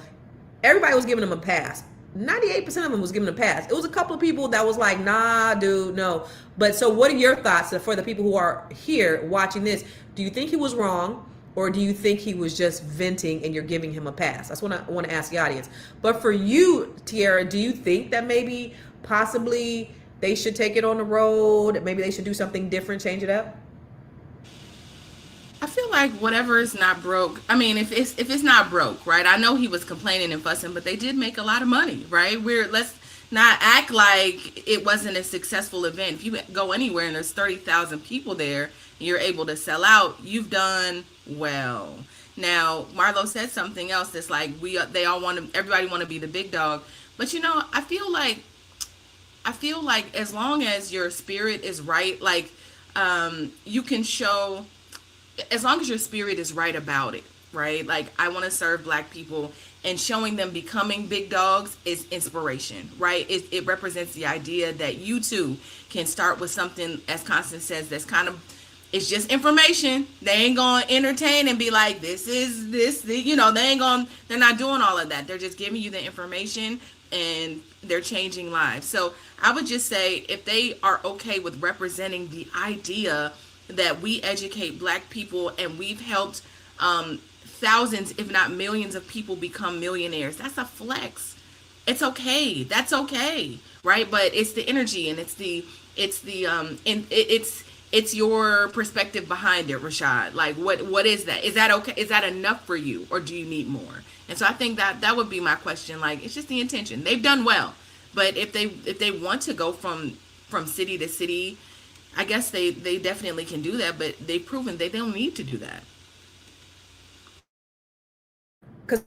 everybody was giving him a pass. 98% of them was giving a pass. It was a couple of people that was like, nah, dude, no. But so what are your thoughts for the people who are here watching this? Do you think he was wrong? Or do you think he was just venting and you're giving him a pass? That's what I want to ask the audience. But for you, Tiara, do you think that maybe possibly they should take it on the road? Maybe they should do something different, change it up? I feel like whatever is not broke. I mean, if it's not broke, right? I know he was complaining and fussing, but they did make a lot of money, right? Let's not act like it wasn't a successful event. If you go anywhere and there's 30,000 people there, and you're able to sell out, you've done well. Now, Marlo said something else that's like everybody want to be the big dog, but I feel like as long as your spirit is right, like you can show, as long as your spirit is right about it, right? Like, I want to serve Black people, and showing them becoming big dogs is inspiration, right? It represents the idea that you too can start with something, as Constance says, that's kind of, it's just information. They ain't gonna entertain and be like, this is this, they're not doing all of that. They're just giving you the information, and they're changing lives. So I would just say, if they are okay with representing the idea that we educate Black people and we've helped thousands, if not millions of people become millionaires, that's a flex. It's okay. That's okay. Right. But it's the energy, and it's your perspective behind it, Rashad. Like, what is that? Is that okay? Is that enough for you, or do you need more? And so I think that would be my question. Like, it's just the intention. They've done well, but if they want to go from city to city, I guess they definitely can do that, but they've proven they don't need to do that. Because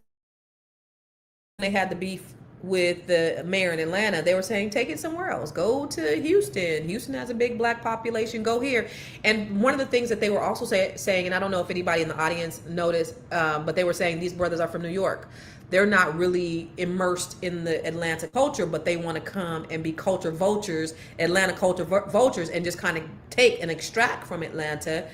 they had the beef with the mayor in Atlanta, they were saying, take it somewhere else. Go to Houston. Houston has a big Black population. Go here. And one of the things that they were also saying, and I don't know if anybody in the audience noticed, but they were saying these brothers are from New York. They're not really immersed in the Atlanta culture, but they want to come and be culture vultures, Atlanta culture vultures, and just kind of take and extract from Atlanta.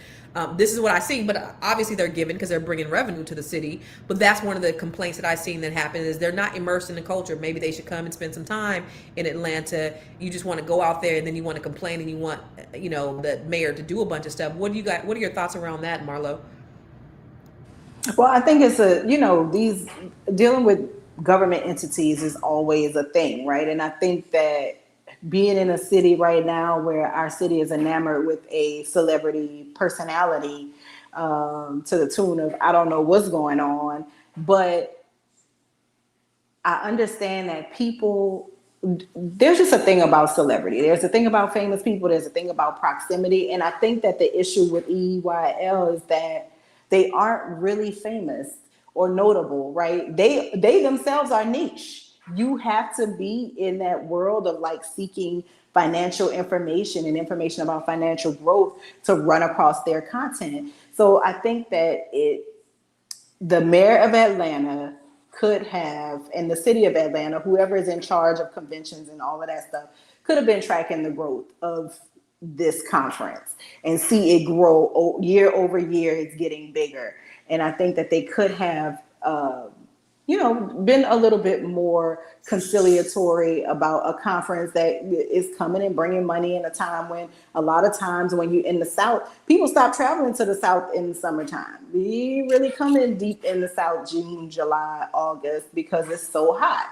This is what I see, but obviously they're given because they're bringing revenue to the city. But that's one of the complaints that I've seen that happen, is they're not immersed in the culture. Maybe they should come and spend some time in Atlanta. You just want to go out there and then you want to complain and you want, the mayor to do a bunch of stuff. What are your thoughts around that, Marlo? Well, I think it's these dealing with government entities is always a thing, right? And I think that being in a city right now where our city is enamored with a celebrity personality, to the tune of, I don't know what's going on, but I understand that there's just a thing about celebrity. There's a thing about famous people. There's a thing about proximity. And I think that the issue with EYL is that they aren't really famous or notable, right? They themselves are niche. You have to be in that world of like seeking financial information and information about financial growth to run across their content. So I think that the mayor of Atlanta could have, and the city of Atlanta, whoever is in charge of conventions and all of that stuff, could have been tracking the growth of this conference and see it grow year over year. It's getting bigger. And I think that they could have, been a little bit more conciliatory about a conference that is coming and bringing money in a time when a lot of times when you're in the South, people stop traveling to the South in the summertime. We really come in deep in the South, June, July, August, because it's so hot.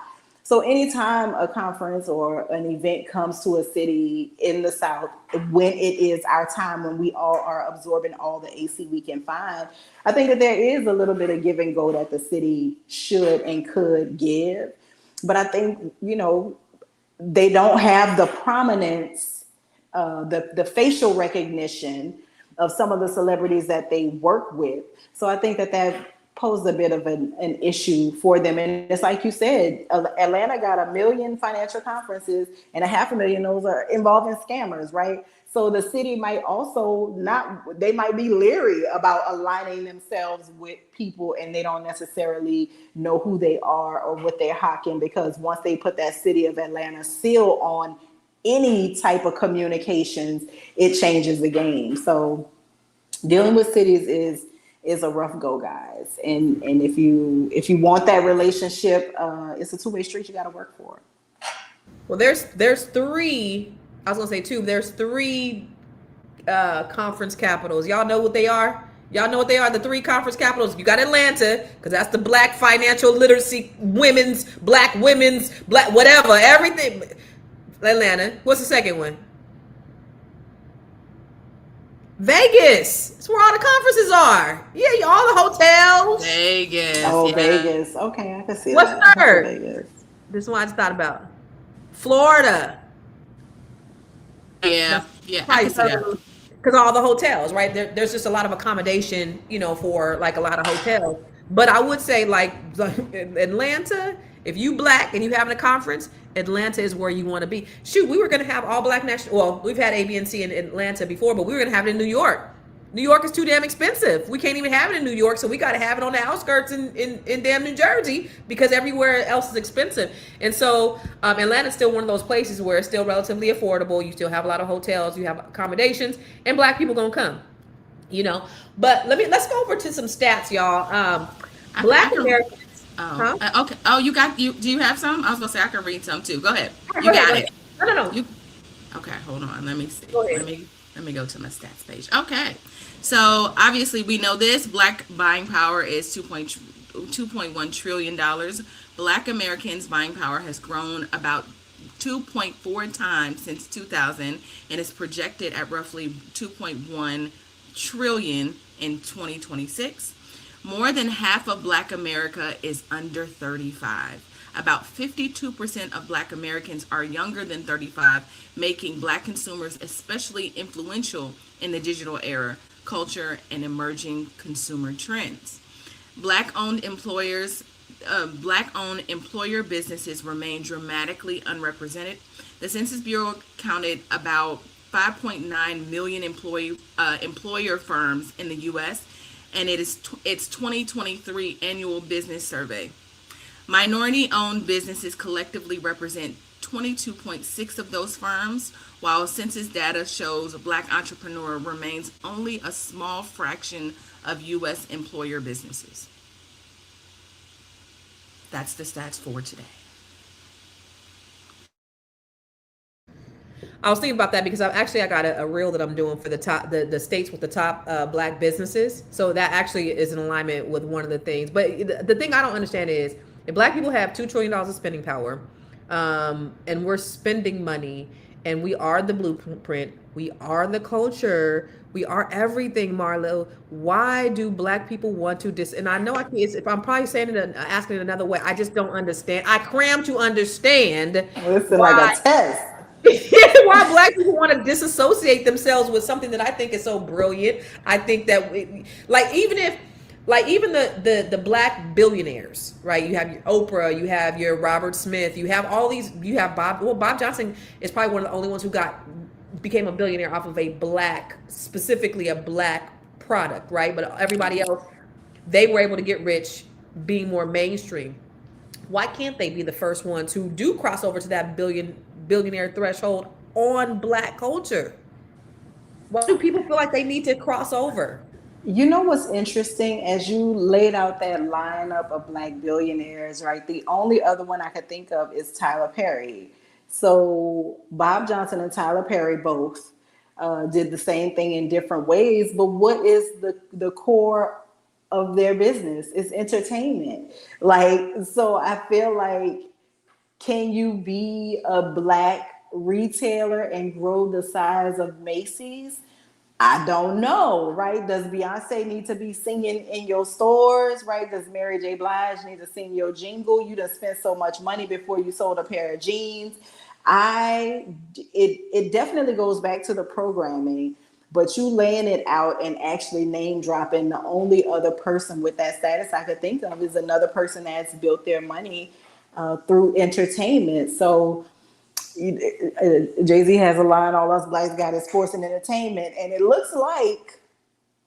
So anytime a conference or an event comes to a city in the South, when it is our time, when we all are absorbing all the AC we can find, I think that there is a little bit of give and go that the city should and could give. But I think, they don't have the prominence, the facial recognition of some of the celebrities that they work with. So I think that posed a bit of an issue for them. And it's like you said, Atlanta got 1 million financial conferences and 500,000 of those are involving scammers, right? So the city might also they might be leery about aligning themselves with people and they don't necessarily know who they are or what they're hawking, because once they put that city of Atlanta seal on any type of communications, it changes the game. So dealing with cities is a rough go, guys. And if you want that relationship, it's a two-way street you got to work for. Well, there's three. I was gonna say two. There's three conference capitals. Y'all know what they are. Y'all know what they are. The three conference capitals. You got Atlanta, because that's the Black financial literacy, Black women's, Black whatever, everything. Atlanta. What's the second one? Vegas. That's where all the conferences are. Yeah, all the hotels. Vegas. Oh, Yeah. Vegas. Okay, I can see What's that. I can see third? Vegas. This one I just thought about. Florida. Yeah. That's Yeah. I probably can see that. because all the hotels, right? There's just a lot of accommodation, for like a lot of hotels. But I would say like Atlanta, if you black and you having a conference, Atlanta is where you want to be. Shoot, we were going to have all black national. Well, we've had ABNC in Atlanta before, but we were going to have it in New York. New York is too damn expensive. We can't even have it in New York, so we got to have it on the outskirts in damn New Jersey because everywhere else is expensive. And so Atlanta's still one of those places where it's still relatively affordable. You still have a lot of hotels, you have accommodations, and black people gonna come. But let's go over to some stats, y'all. I Black can. Americans. Oh, Huh? okay. Oh, you got you. Do you have some? I was gonna say I can read some too. Go ahead. Go You ahead, go got ahead. it. No. You okay? Hold on. Let me see. Go Let ahead. me let me go to my stats page. Okay. So obviously we know this. Black buying power is 2.1 trillion dollars. Black Americans' buying power has grown about 2.4 times since 2000 and is projected at roughly 2.1 trillion in 2026. More than half of Black America is under 35. About 52% of Black Americans are younger than 35, making Black consumers especially influential in the digital era, culture, and emerging consumer trends. Black-owned employers, Black-owned employer businesses remain dramatically unrepresented. The Census Bureau counted about 5.9 million employer firms in the U.S., and its 2023 annual business survey. Minority-owned businesses collectively represent 22.6 of those firms, while census data shows Black entrepreneur remains only a small fraction of U.S. employer businesses. That's the stats for today. I was thinking about that because I got a reel that I'm doing for the states with the top black businesses. So that actually is in alignment with one of the things. But the thing I don't understand is if black people have $2 trillion of spending power, and we're spending money, and we are the blueprint, we are the culture, we are everything, Marlo. Why do black people want to And I know if I'm probably saying it, asking it another way, I just don't understand. I cram to understand Listen, like a why test. why black people want to disassociate themselves with something that I think is so brilliant. I think that even the black billionaires, right? You have your Oprah, you have your Robert Smith, you have all these, you have Bob Johnson is probably one of the only ones who became a billionaire off of specifically a black product, right? But everybody else, they were able to get rich being more mainstream. Why can't they be the first ones who do cross over to that billionaire threshold on black culture? Why do people feel like they need to cross over? You know what's interesting? As you laid out that lineup of black billionaires, right? The only other one I could think of is Tyler Perry. So Bob Johnson and Tyler Perry both did the same thing in different ways. But what is the core of their business? It's entertainment. Like, so I feel like, can you be a black retailer and grow the size of Macy's? I don't know, right? Does Beyonce need to be singing in your stores, right? Does Mary J. Blige need to sing your jingle? You done spent so much money before you sold a pair of jeans. It definitely goes back to the programming, but you laying it out and actually name dropping the only other person with that status I could think of is another person that's built their money through entertainment. So Jay-Z has a line, all us blacks got is sports and entertainment, and it looks like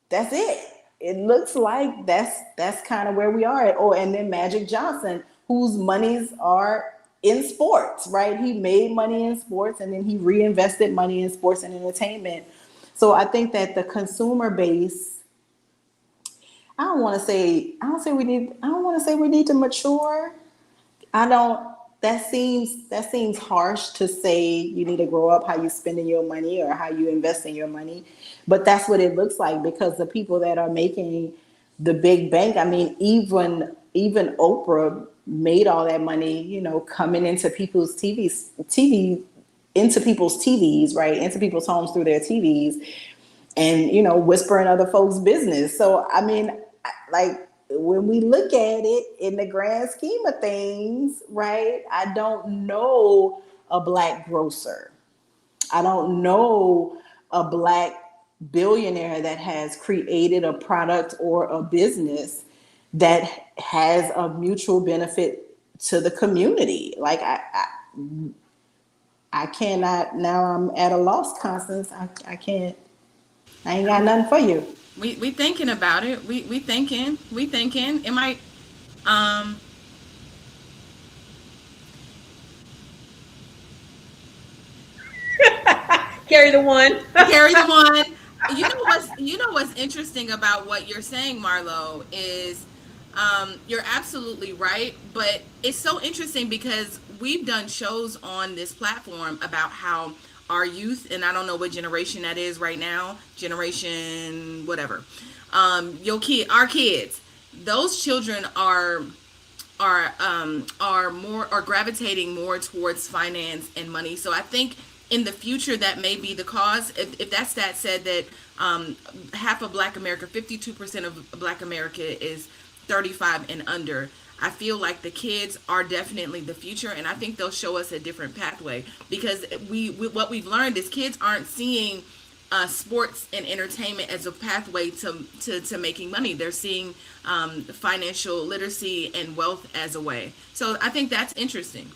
that's it. It looks like that's kind of where we are at. Oh, and then Magic Johnson, whose monies are in sports, right? He made money in sports and then he reinvested money in sports and entertainment. So I think that the consumer base, I don't want to say we need to mature. I don't. That seems harsh to say you need to grow up how you spending your money or how you investing your money, but that's what it looks like because the people that are making the big bank. I mean, even Oprah made all that money, coming into people's TV into people's TVs, right? Into people's homes through their TVs, and whisper in other folks' business. So I mean, like, when we look at it in the grand scheme of things, right? I don't know a Black grocer. I don't know a Black billionaire that has created a product or a business that has a mutual benefit to the community. Like, I cannot. Now I'm at a loss, Constance. I can't. I ain't got nothing for you. We thinking about it. We thinking. It might. Um. Carry the one. Carry the one. You know what's interesting about what you're saying, Marlo, is you're absolutely right, but it's so interesting because we've done shows on this platform about how our youth, and I don't know what generation that is right now, generation whatever, our kids, those children are gravitating more towards finance and money. So I think in the future that may be the cause. If that stat said that half of Black America, 52% of Black America is 35 and under. I feel like the kids are definitely the future, and I think they'll show us a different pathway, because what we've learned is kids aren't seeing sports and entertainment as a pathway to making money. They're seeing financial literacy and wealth as a way. So I think that's interesting.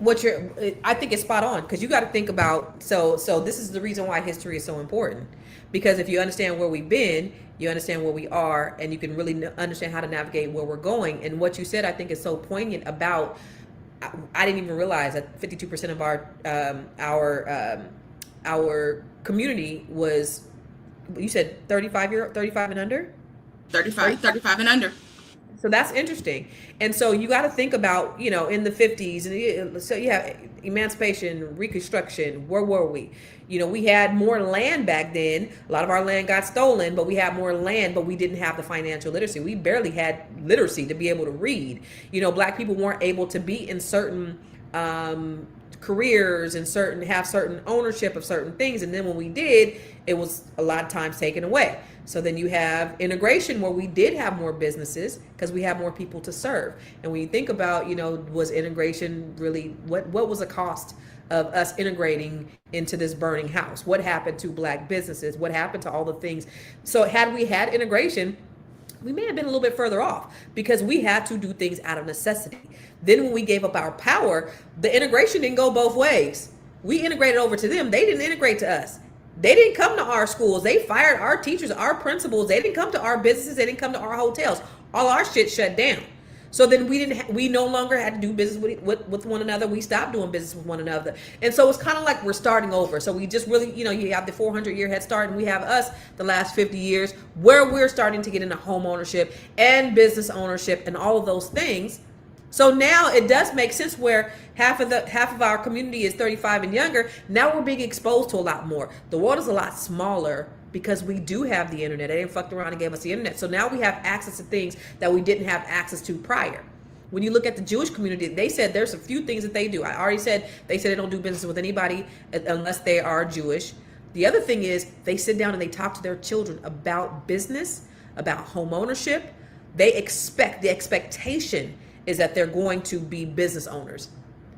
I think it's spot on, because you got to think about, so this is the reason why history is so important, because if you understand where we've been, you understand where we are, and you can really understand how to navigate where we're going. And what you said, I think, is so poignant about, I didn't even realize that 52% of our community was, you said 35 and under. 35 and under. So that's interesting. And so you got to think about, in the 50s, and so you have emancipation, Reconstruction. Where were we? We had more land back then. A lot of our land got stolen, but we had more land, but we didn't have the financial literacy. We barely had literacy to be able to read. Black people weren't able to be in certain careers and have certain ownership of certain things. And then when we did, it was a lot of times taken away. So then you have integration, where we did have more businesses because we have more people to serve. And when you think about, was integration really, what was the cost of us integrating into this burning house? What happened to Black businesses? What happened to all the things? So had we had integration, we may have been a little bit further off, because we had to do things out of necessity. Then when we gave up our power, the integration didn't go both ways. We integrated over to them. They didn't integrate to us. They didn't come to our schools. They fired our teachers, our principals. They didn't come to our businesses. They didn't come to our hotels. All our shit shut down. So then we no longer had to do business with one another. We stopped doing business with one another. And so it's kind of like we're starting over. So we just really, you have the 400-year head start, and we have us the last 50 years where we're starting to get into home ownership and business ownership and all of those things. So now it does make sense where half of our community is 35 and younger. Now we're being exposed to a lot more. The world is a lot smaller because we do have the internet. They didn't fuck around and gave us the internet. So now we have access to things that we didn't have access to prior. When you look at the Jewish community, they said there's a few things that they do. I already said they don't do business with anybody unless they are Jewish. The other thing is they sit down and they talk to their children about business, about home ownership. The expectation is that they're going to be business owners.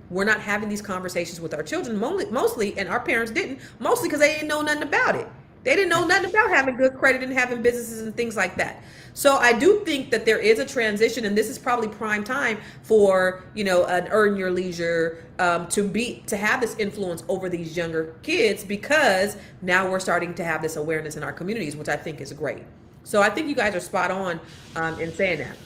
We're not having these conversations with our children, mostly, and our parents didn't, mostly because they didn't know nothing about it. They didn't know nothing about having good credit and having businesses and things like that. So I do think that there is a transition, and this is probably prime time for, an earn your leisure to have this influence over these younger kids, because now we're starting to have this awareness in our communities, which I think is great. So I think you guys are spot on in saying that.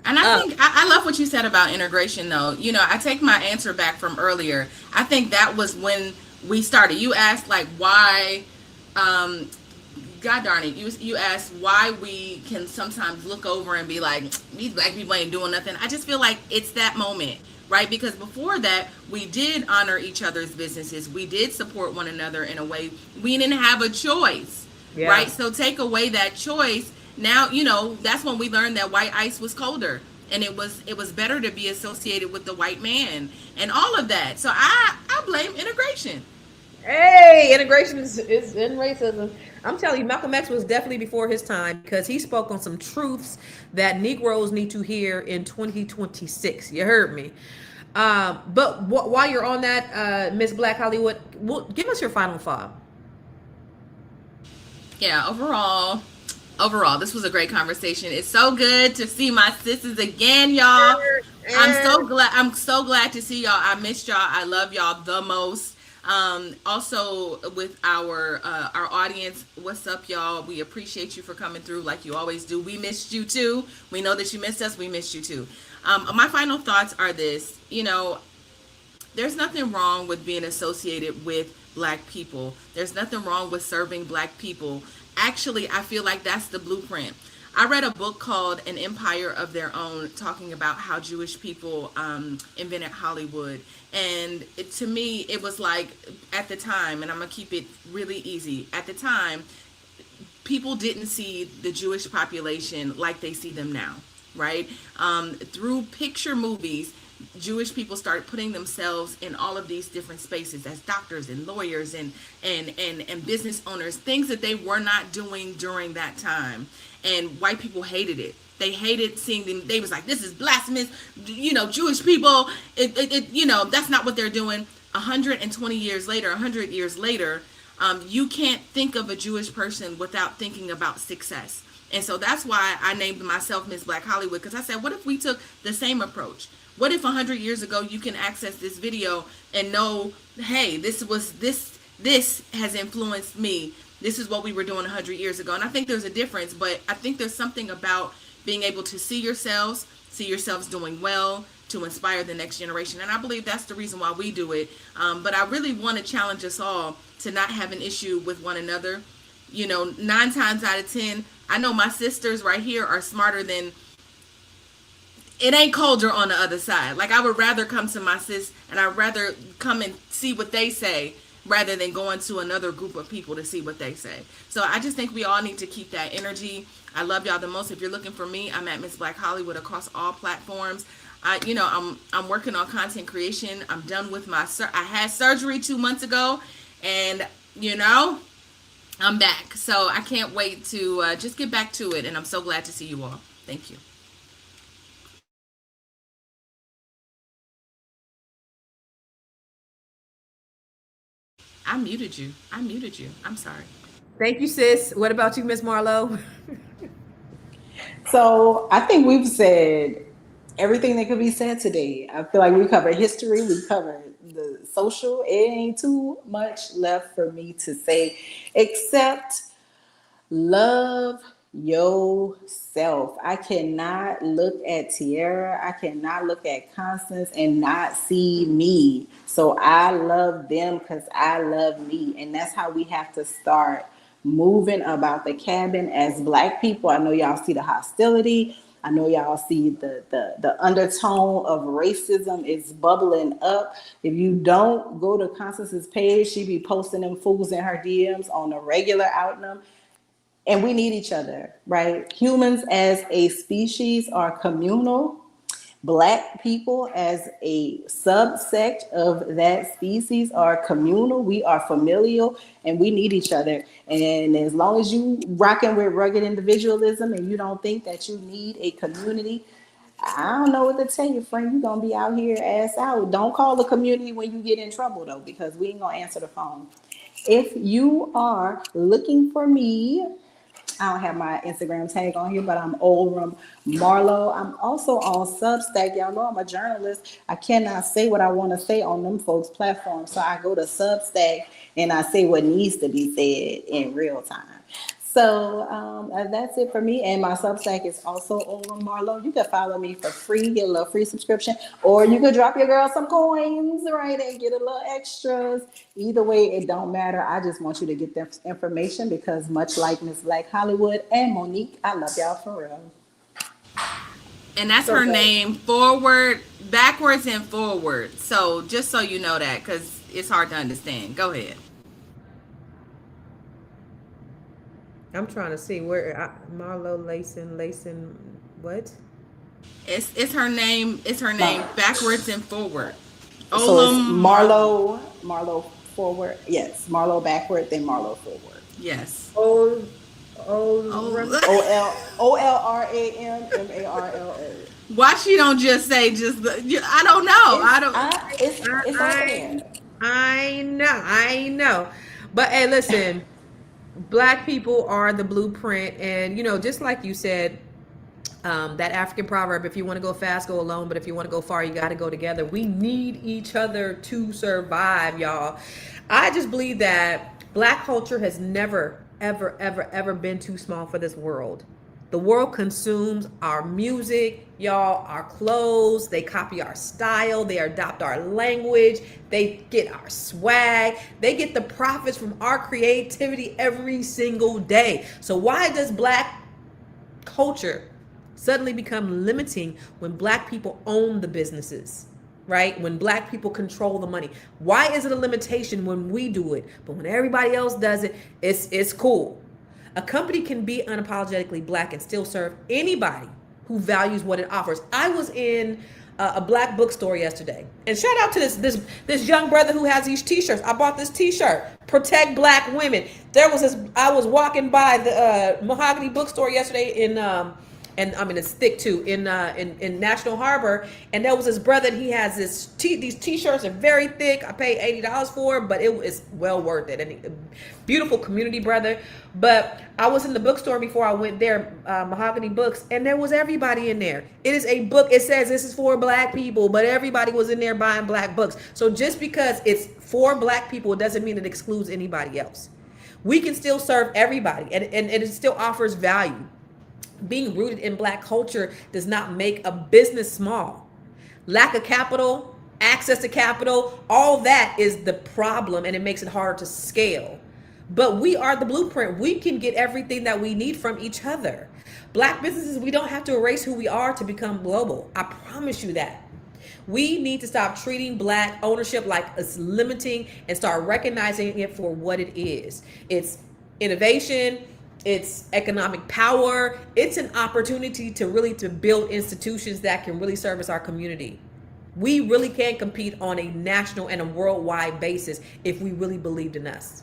And I think I love what you said about integration, though. I take my answer back from earlier. I think that was when we started. You asked, like, why, God darn it, you asked why we can sometimes look over and be like, these Black people ain't doing nothing. I just feel like it's that moment, right? Because before that, we did honor each other's businesses. We did support one another in a way. We didn't have a choice, right? So take away that choice. Now, that's when we learned that white ice was colder. and it was better to be associated with the white man and all of that. So I blame integration. Hey, integration is in racism. I'm telling you, Malcolm X was definitely before his time because he spoke on some truths that Negroes need to hear in 2026. You heard me. But while you're on that, Miss Black Hollywood, give us your final thought. Yeah, overall, this was a great conversation. It's so good to see my sisters again, y'all. I'm so glad to see y'all. I missed y'all. I love y'all the most. Also with our audience, what's up, y'all? We appreciate you for coming through like you always do. We missed you too. We know that you missed us. We missed you too. My final thoughts are this. There's nothing wrong with being associated with black people. There's nothing wrong with serving black people. Actually, I feel like that's the blueprint. I read a book called An Empire of Their Own, talking about how Jewish people invented Hollywood. And to me, it was like, at the time, and I'm going to keep it really easy, at the time, people didn't see the Jewish population like they see them now, right? Through picture movies, Jewish people started putting themselves in all of these different spaces as doctors and lawyers and business owners, things that they were not doing during that time. And white people hated it. They hated seeing them. They was like, this is blasphemous. Jewish people, that's not what they're doing. 120 years later, 100 years later, you can't think of a Jewish person without thinking about success. And so that's why I named myself Miss Black Hollywood, because I said, what if we took the same approach? What if 100 years ago you can access this video and know, hey, this has influenced me. This is what we were doing 100 years ago. And I think there's a difference, but I think there's something about being able to see yourselves doing well, to inspire the next generation. And I believe that's the reason why we do it. But I really want to challenge us all to not have an issue with one another. 9 times out of 10, I know my sisters right here are smarter than, it ain't colder on the other side. Like, I would rather come to my sis and I'd rather come and see what they say rather than going to another group of people to see what they say. So I just think we all need to keep that energy. I love y'all the most. If you're looking for me, I'm at Miss Black Hollywood across all platforms. I'm working on content creation. I'm done with I had surgery 2 months ago, and I'm back. So I can't wait to just get back to it. And I'm so glad to see you all. Thank you. I muted you. I'm sorry. Thank you, sis. What about you, Miss Marlowe? So I think we've said everything that could be said today. I feel like we covered history, we covered the social. It ain't too much left for me to say, except love yourself. I cannot look at Tiara, I cannot look at Constance and not see me. So I love them because I love me. And that's how we have to start moving about the cabin as Black people. I know y'all see the hostility. I know y'all see the undertone of racism is bubbling up. If you don't go to Constance's page, she be posting them fools in her DMs on a regular outnum. And we need each other, right? Humans as a species are communal. Black people as a subsect of that species are communal. We are familial and we need each other. And as long as you rocking with rugged individualism and you don't think that you need a community, I don't know what to tell you, friend. You're gonna be out here ass out. Don't call the community when you get in trouble though, because we ain't gonna answer the phone. If you are looking for me, I don't have my Instagram tag on here, but I'm Olram Marlowe. I'm also on Substack. Y'all know I'm a journalist. I cannot say what I want to say on them folks' platforms. So I go to Substack and I say what needs to be said in real time. So that's it for me. And my Substack is also Olram Marlowe. You can follow me for free, get a little free subscription, or you could drop your girl some coins, right, and get a little extras. Either way, it don't matter. I just want you to get this information because much like Miss Black Hollywood and Monique, I love y'all for real. And that's her name, forward, backwards, and forward. So just so you know that, because it's hard to understand. Go ahead. I'm trying to see where Marlo Lacin, what? It's her name. It's her name backwards and forward. So it's Olam Marlowe. Marlowe forward. Yes, Marlowe backward, then Marlowe forward. Yes. Oh, oh, Oh. OLRAMMARLA. Why she don't just say just the? I don't know. I don't. It's on there. I know. But hey, listen, black people are the blueprint, and just like you said, that African proverb: if you want to go fast, go alone, but if you want to go far, you got to go together. We need each other to survive, y'all. I just believe that black culture has never, ever, ever, ever been too small for this world. The world consumes our music, y'all, our clothes. They copy our style. They adopt our language. They get our swag. They get the profits from our creativity every single day. So why does black culture suddenly become limiting when black people own the businesses, right? When black people control the money? Why is it a limitation when we do it, but when everybody else does it, it's cool? A company can be unapologetically black and still serve anybody who values what it offers. I was in a black bookstore yesterday, and shout out to this young brother who has these t-shirts. I bought this t-shirt, protect black women. I was walking by the mahogany bookstore yesterday and I mean it's thick too in National Harbor, and there was this brother, and he has these t-shirts are very thick. I paid $80 for it, but it was well worth it. And beautiful community brother. But I was in the bookstore before I went there, Mahogany Books, and there was everybody in there. It is a book. It says this is for black people, but everybody was in there buying black books. So just because it's for black people, it doesn't mean it excludes anybody else. We can still serve everybody, and it still offers value. Being rooted in black culture does not make a business small. Lack of capital, access to capital, all that is the problem, and it makes it harder to scale. But we are the blueprint. We can get everything that we need from each other. Black businesses, we don't have to erase who we are to become global. I promise you that. We need to stop treating black ownership like it's limiting and start recognizing it for what it is. It's innovation. It's economic power. It's an opportunity to build institutions that can really service our community. We really can compete on a national and a worldwide basis if we really believed in us.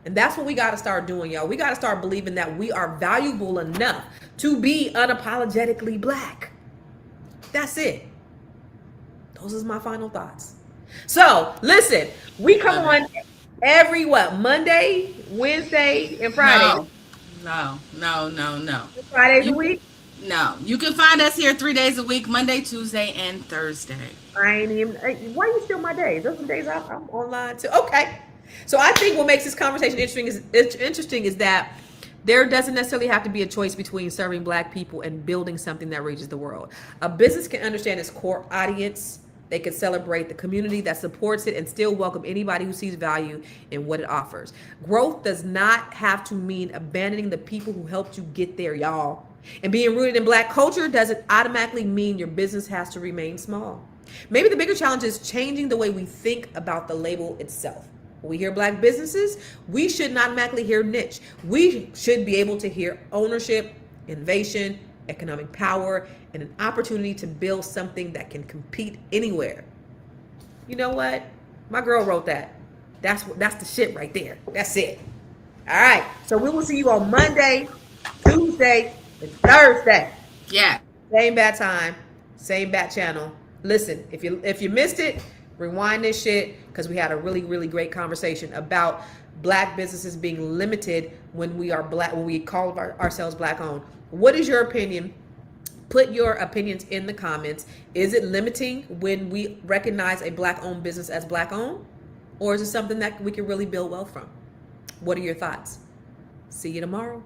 And that's what we got to start doing, y'all. We got to start believing that we are valuable enough to be unapologetically black. That's it. Those are my final thoughts. So listen, we come on every Monday, Wednesday, and Friday. No. Fridays a week? No. You can find us here 3 days a week, Monday, Tuesday, and Thursday. I ain't even. Why you steal my days? Those are the days I'm online too. Okay. So I think what makes this conversation interesting is that there doesn't necessarily have to be a choice between serving black people and building something that reaches the world. A business can understand its core audience. They can celebrate the community that supports it and still welcome anybody who sees value in what it offers. Growth does not have to mean abandoning the people who helped you get there, y'all. And being rooted in black culture doesn't automatically mean your business has to remain small. Maybe the bigger challenge is changing the way we think about the label itself. When we hear black businesses, we should not automatically hear niche. We should be able to hear ownership, innovation, economic power, and an opportunity to build something that can compete anywhere. You know what? My girl wrote that. That's the shit right there. That's it. All right. So we will see you on Monday, Tuesday, and Thursday. Yeah. Same bat time, same bat channel. Listen, if you missed it, rewind this shit, because we had a really, really great conversation about black businesses being limited when we are black, when we call ourselves black owned. What is your opinion? Put your opinions in the comments. Is it limiting when we recognize a black owned business as black owned? Or is it something that we can really build wealth from? What are your thoughts? See you tomorrow.